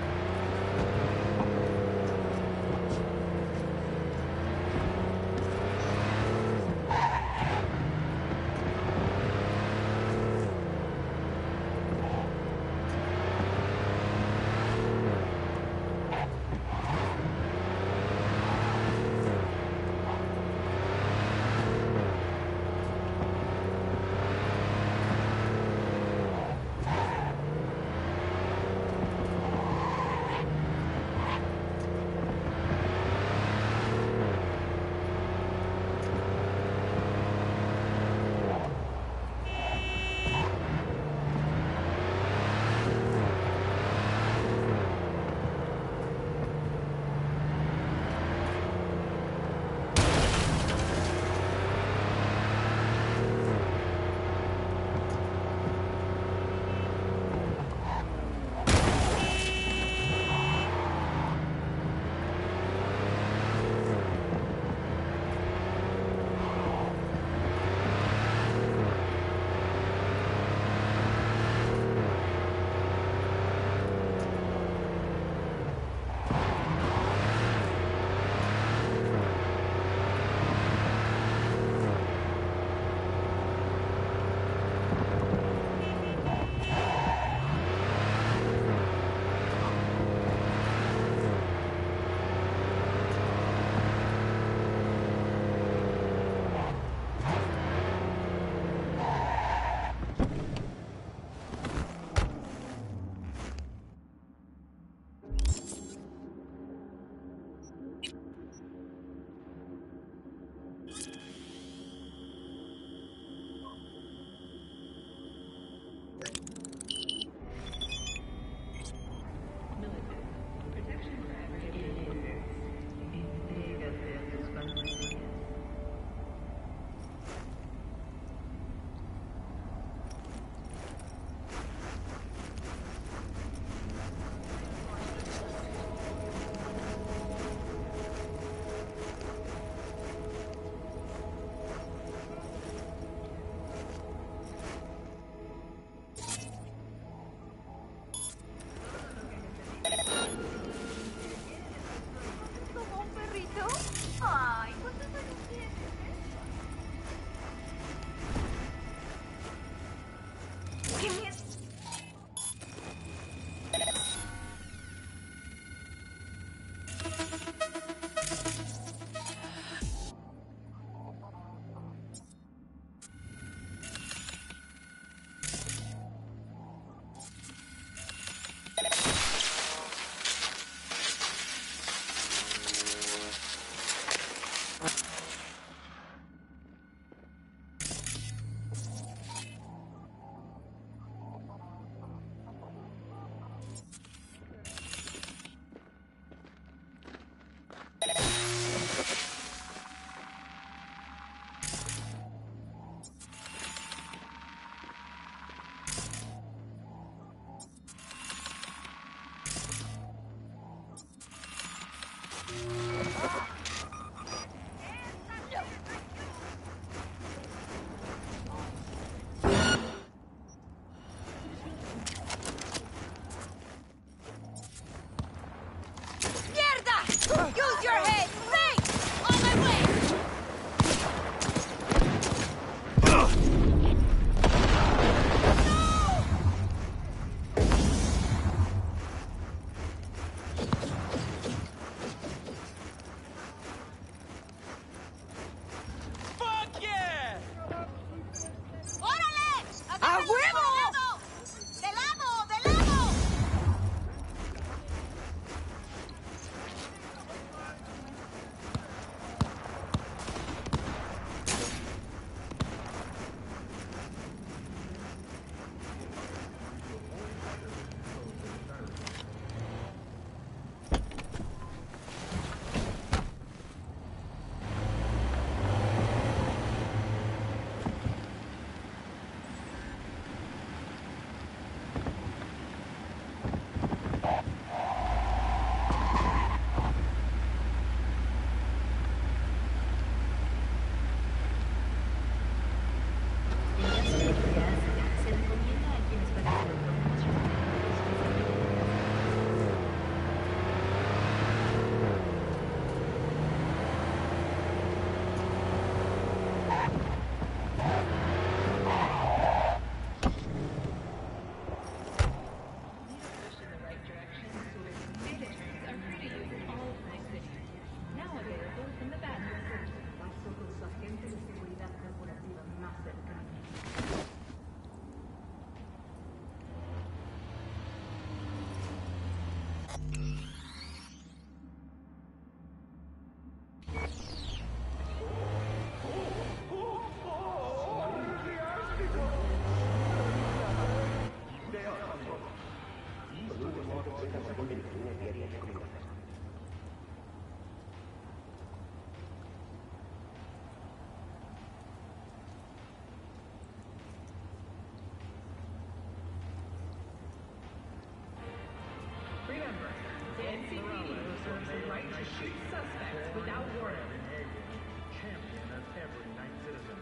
E: see.
K: Suspect without warrant.
E: Champion of every night citizen.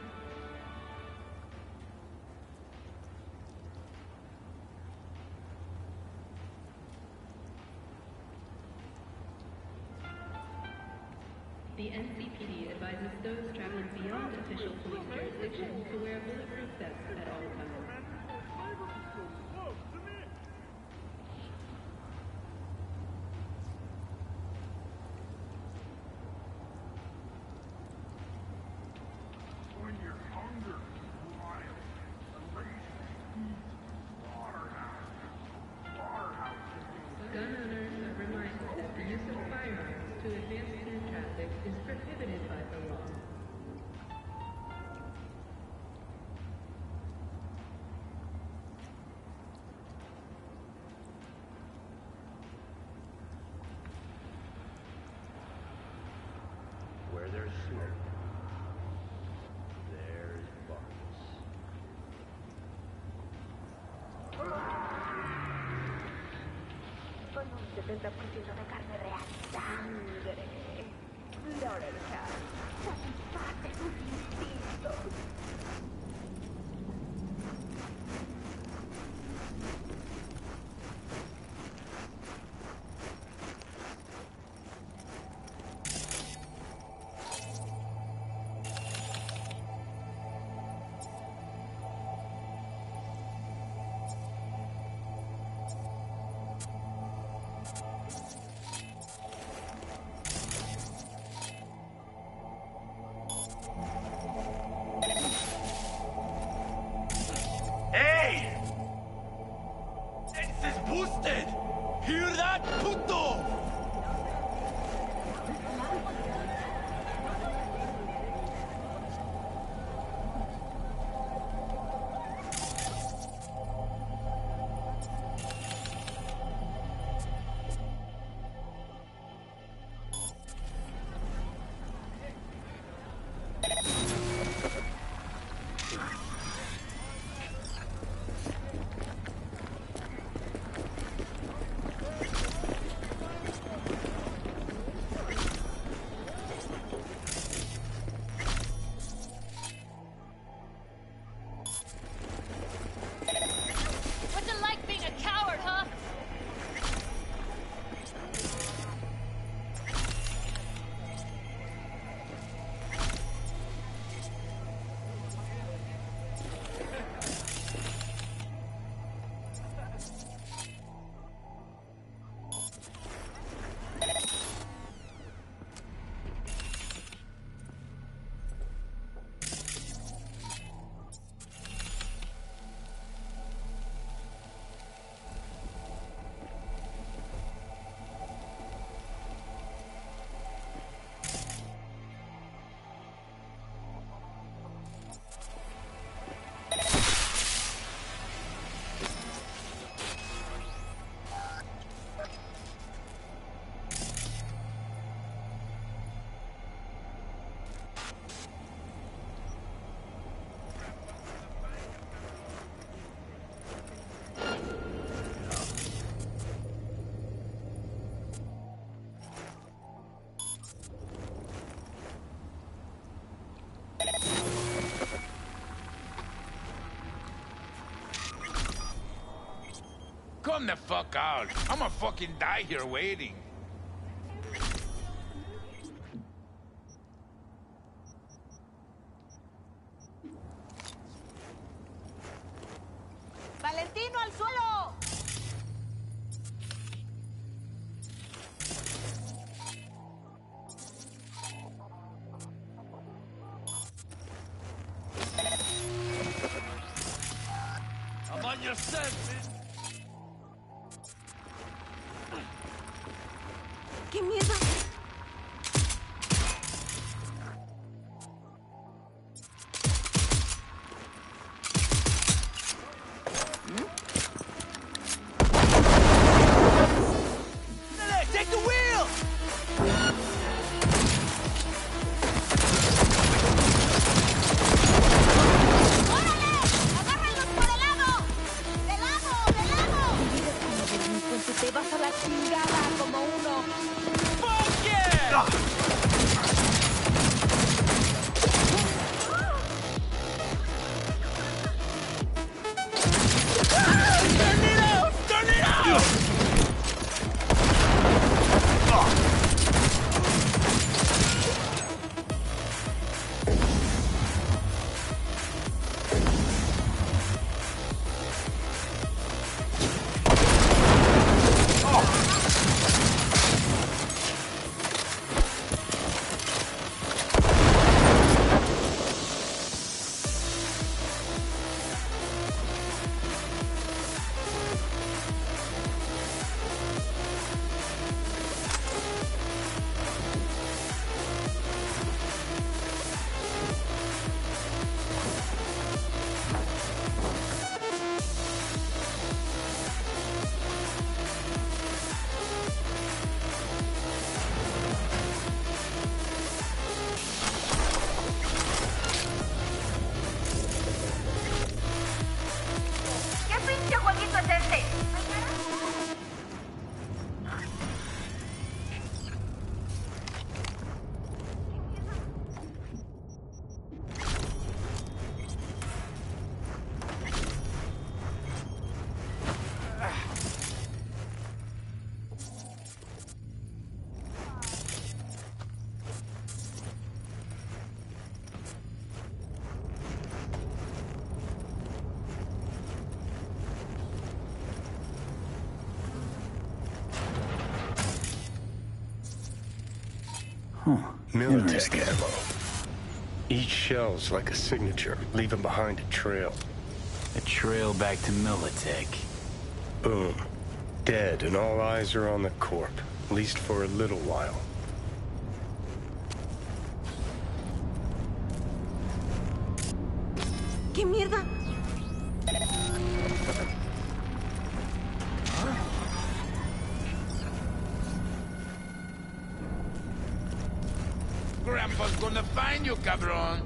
K: The NCPD advises those traveling beyond official police jurisdiction to wear bulletproof vests at all times.
E: When your hunger is wild, a lazy
K: Gun owners are reminded that the use of firearms to advance through traffic is prohibited by the law.
E: Where there's smoke, there's bugs.
U: Con un 70% de carne real. Sangre. Laurel Cat. Satisface tus instintos.
D: Hey! This is boosted! Hear that, puto?
B: What's it like being a coward, huh?
A: Come the fuck out. I'ma fucking die here waiting.
U: ¡Valentino al suelo!
A: I'm on your scent, bitch.
U: ¡Qué miedo!
D: Take the wheel!
U: ¡Órale! ¡Agárrenlos por el lado! ¡De lado!
C: Militech ammo. Each shell's like a signature, leaving behind a trail.
D: A trail back to Militech.
C: Boom. Dead, and all eyes are on the Corp, at least for a little while.
S: ¿Qué mierda?
A: Grandpa's gonna find you, cabron.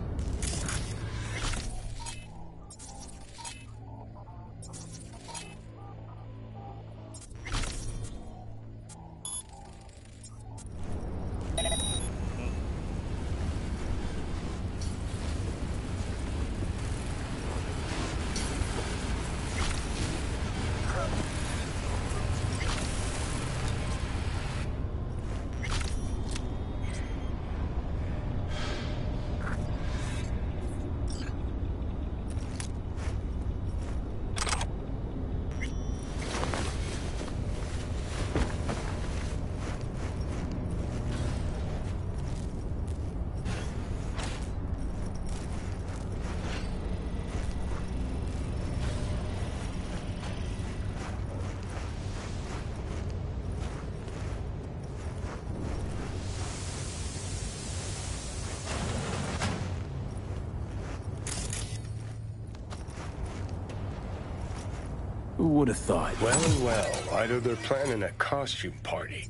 D: Who would have thought?
C: Well, either they're planning a costume party,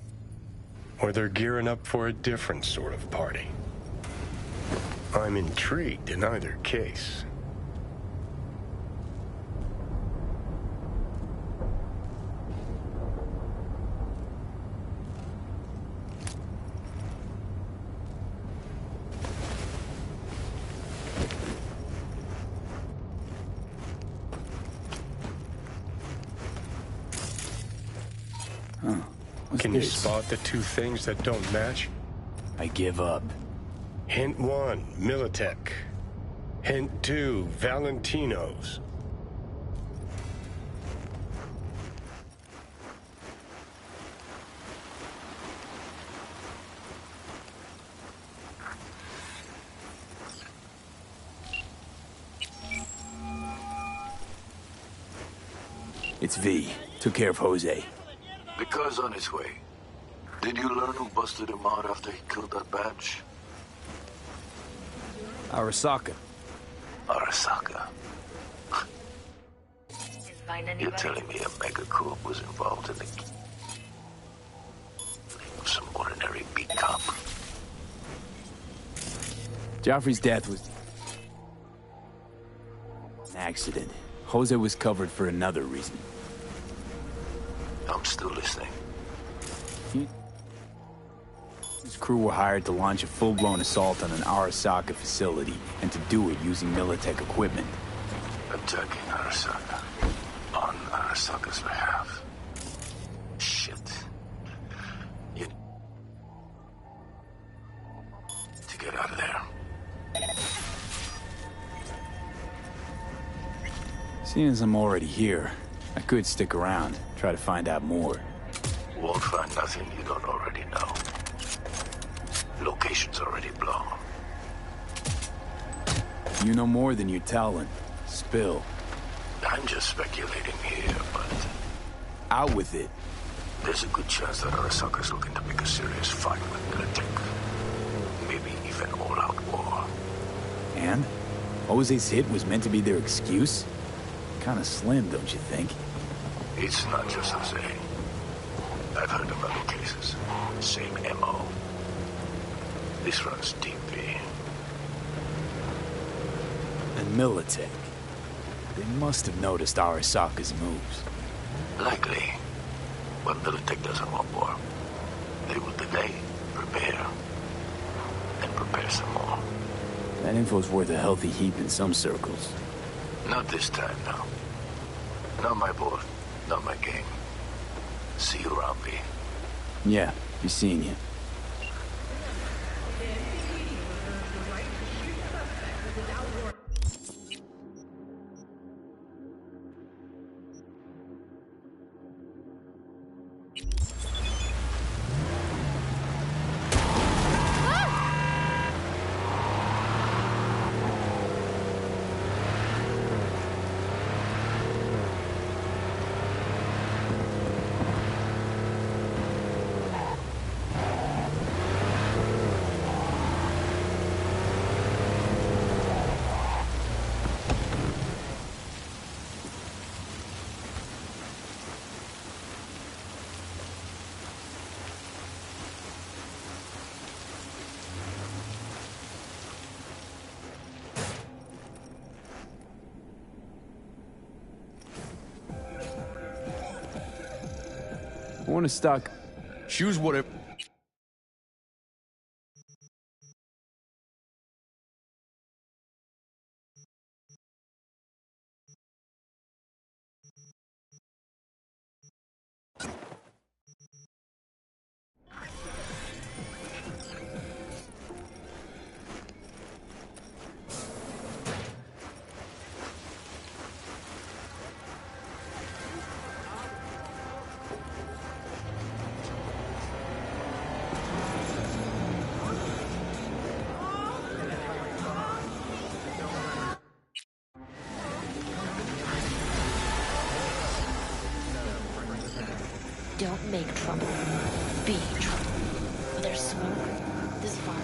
C: or they're gearing up for a different sort of party. I'm intrigued in either case. Can you spot the two things that don't match?
D: I give up.
C: Hint 1, Militech. Hint 2, Valentino's.
D: It's V. Took care of Jose.
F: The car's on its way. Did you learn who busted him out after he killed that badge?
D: Arasaka.
F: Arasaka. You're telling me a megacorp was involved in the killing of some ordinary beat cop?
D: Joffrey's death was an accident. Jose was covered for another reason.
F: I'm still listening.
D: His crew were hired to launch a full-blown assault on an Arasaka facility, and to do it using Militech equipment.
F: Attacking Arasaka. On Arasaka's behalf. Shit. You need to get out of there.
D: Seeing as I'm already here, I could stick around, try to find out more.
F: Won't find nothing you don't already know. Location's already blown.
D: You know more than you're telling. Spill.
F: I'm just speculating here, but...
D: Out with it.
F: There's a good chance that Arasaka's looking to pick a serious fight with Militech. Maybe even all-out war.
D: And? Jose's hit was meant to be their excuse? Kinda slim, don't you think?
F: It's not just Jose. I've heard of other cases. Same MO. This runs deep, V.
D: And Militech. They must have noticed Arasaka's moves.
F: Likely. But Militech doesn't want war. They will delay, prepare, and prepare some more.
D: That info's worth a healthy heap in some circles.
F: Not this time, no. Not my board, not my game. See you around, V.
D: Yeah, be seeing you. I want to stock...
I: Choose whatever...
H: Don't make trouble. Be trouble. Where there's smoke, there's fire.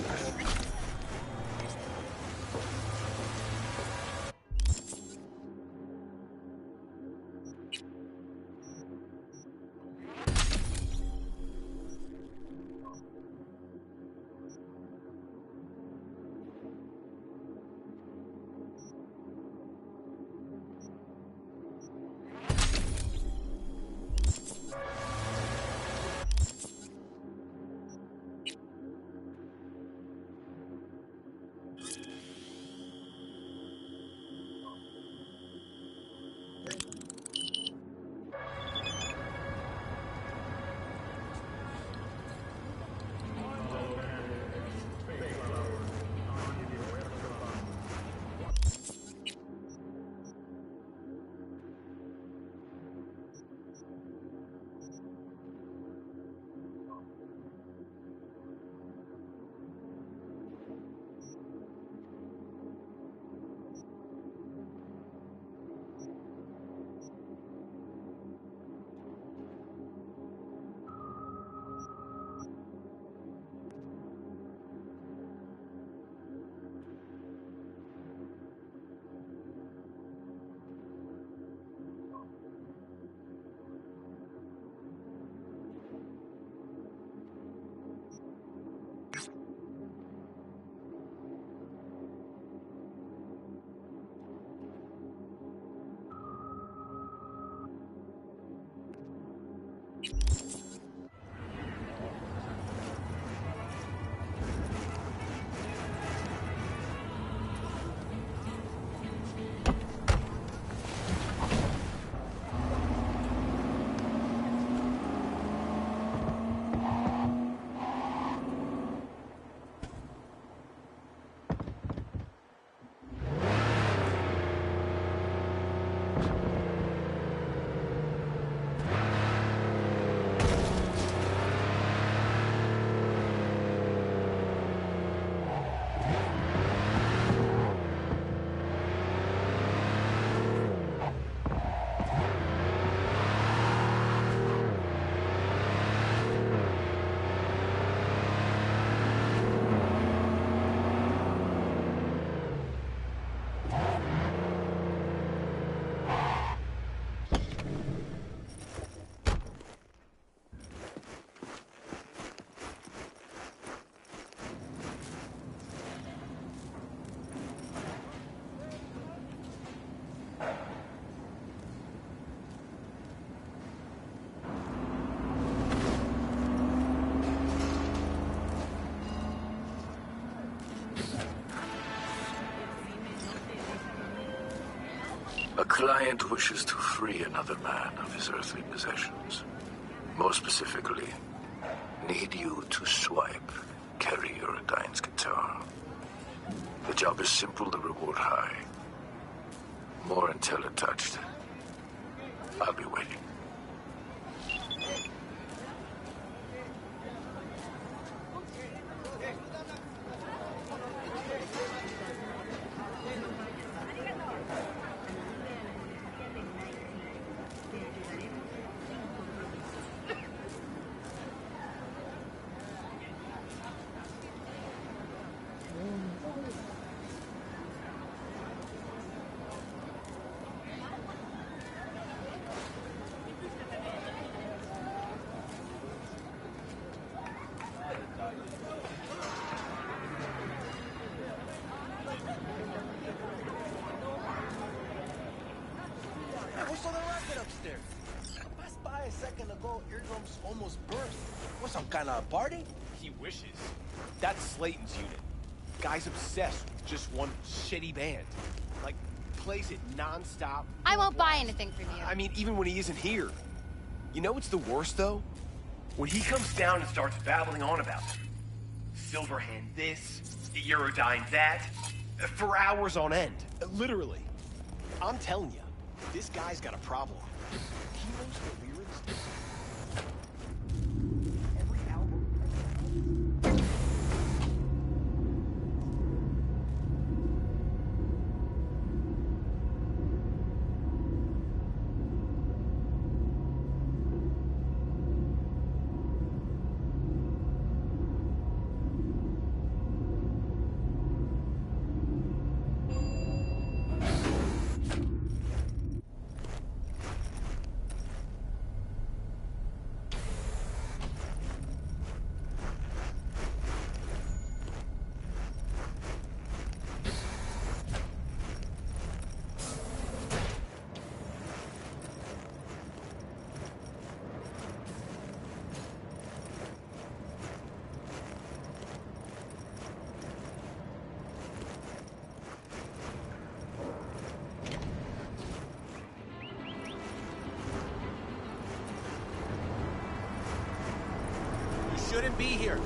F: A client wishes to free another man of his earthly possessions. More specifically, need you to swipe Kerry Uradine's guitar. The job is simple, the reward high. More intel attached. I'll be waiting.
M: What's on the racket upstairs? Passed by a second ago, eardrums almost burst. What, some kind of party?
N: He wishes. That's Slayton's unit. Guy's obsessed with just one shitty band. Like, plays it non-stop.
B: I won't buy anything from you.
N: I mean, even when he isn't here. You know what's the worst, though? When he comes down and starts babbling on about it. Silverhand this, Eurodyne that, for hours on end. Literally. I'm telling you, this guy's got a problem. He knows the lyrics. Every album. Shouldn't be here.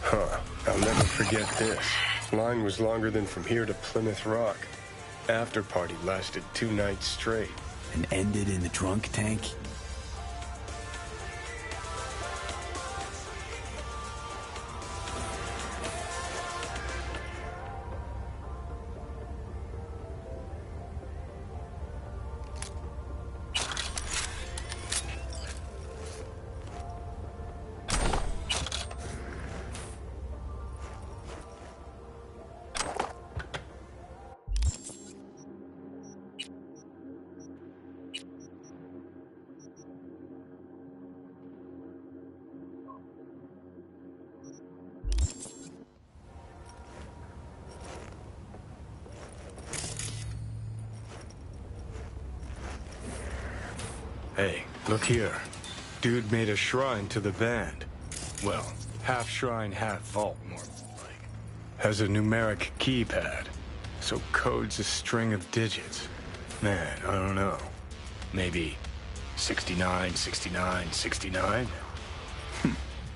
C: Huh. I'll never forget this. Line was longer than from here to Plymouth Rock. After party lasted 2 nights straight.
D: And ended in the drunk tank?
C: Hey, look here. Dude made a shrine to the band. Well, half shrine, half vault, more like. Has a numeric keypad. So code's a string of digits. Man, I don't know. Maybe 69, 69, 69?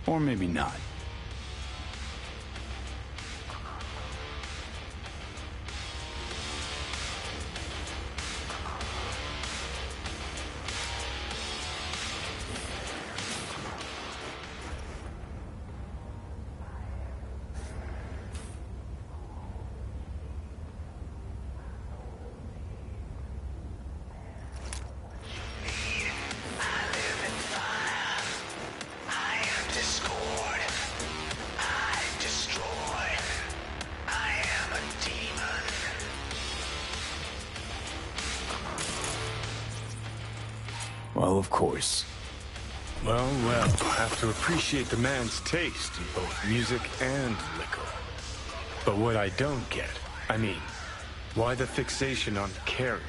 D: Or maybe not. Well, of course.
C: Well, have to appreciate the man's taste in both music and liquor. But what I don't get, I mean, why the fixation on Kerry?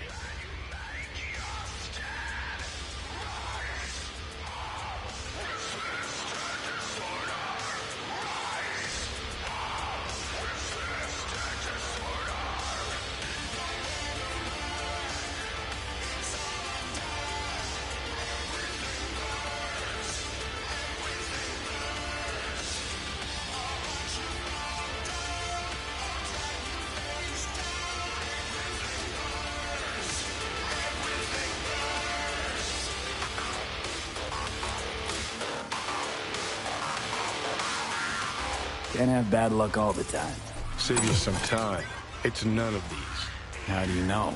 D: Can't have bad luck all the time.
C: Save you some time. It's none of these.
D: How do you know?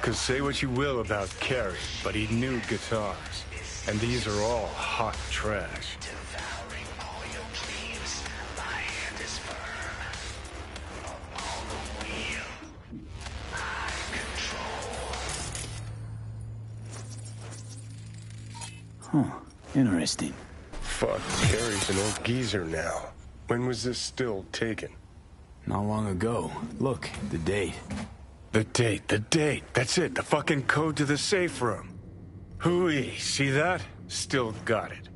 C: 'Cause say what you will about Kerry, but he knew guitars. And these are all hot trash.
D: Huh. Interesting.
C: Fuck, Kerry's an old geezer now. When was this still taken?
D: Not long ago. Look, the date.
C: The date. That's it, the fucking code to the safe room. Hooey, see that? Still got it.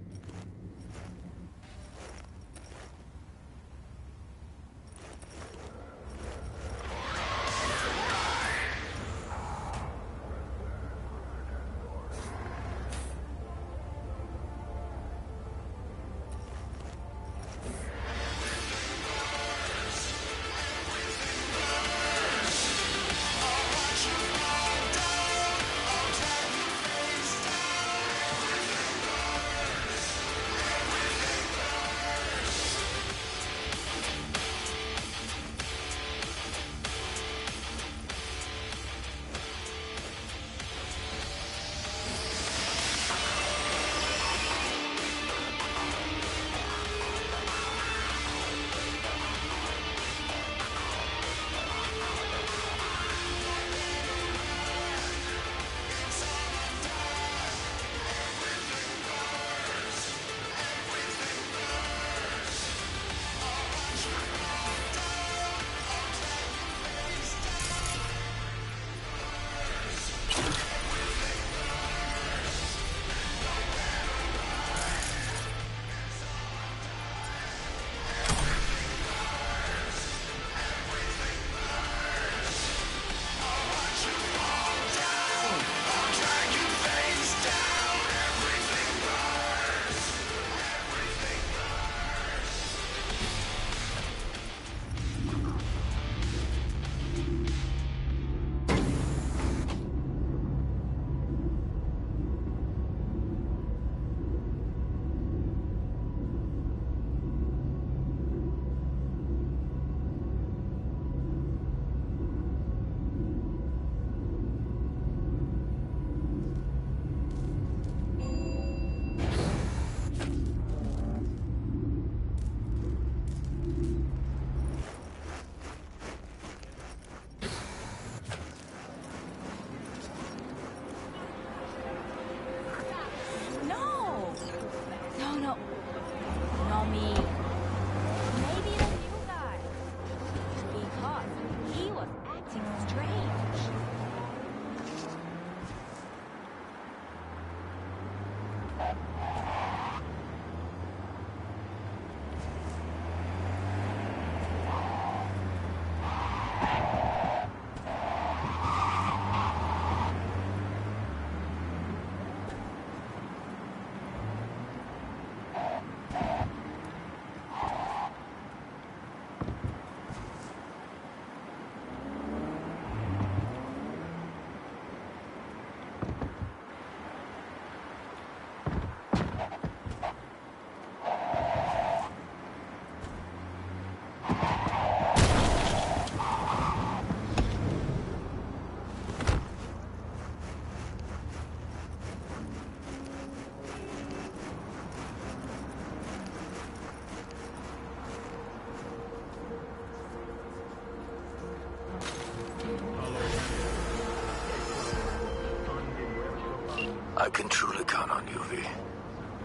F: I can truly count on you, V.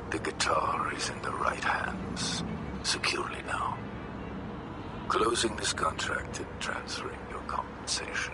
F: The guitar is in the right hands, securely now. Closing this contract and transferring your compensation.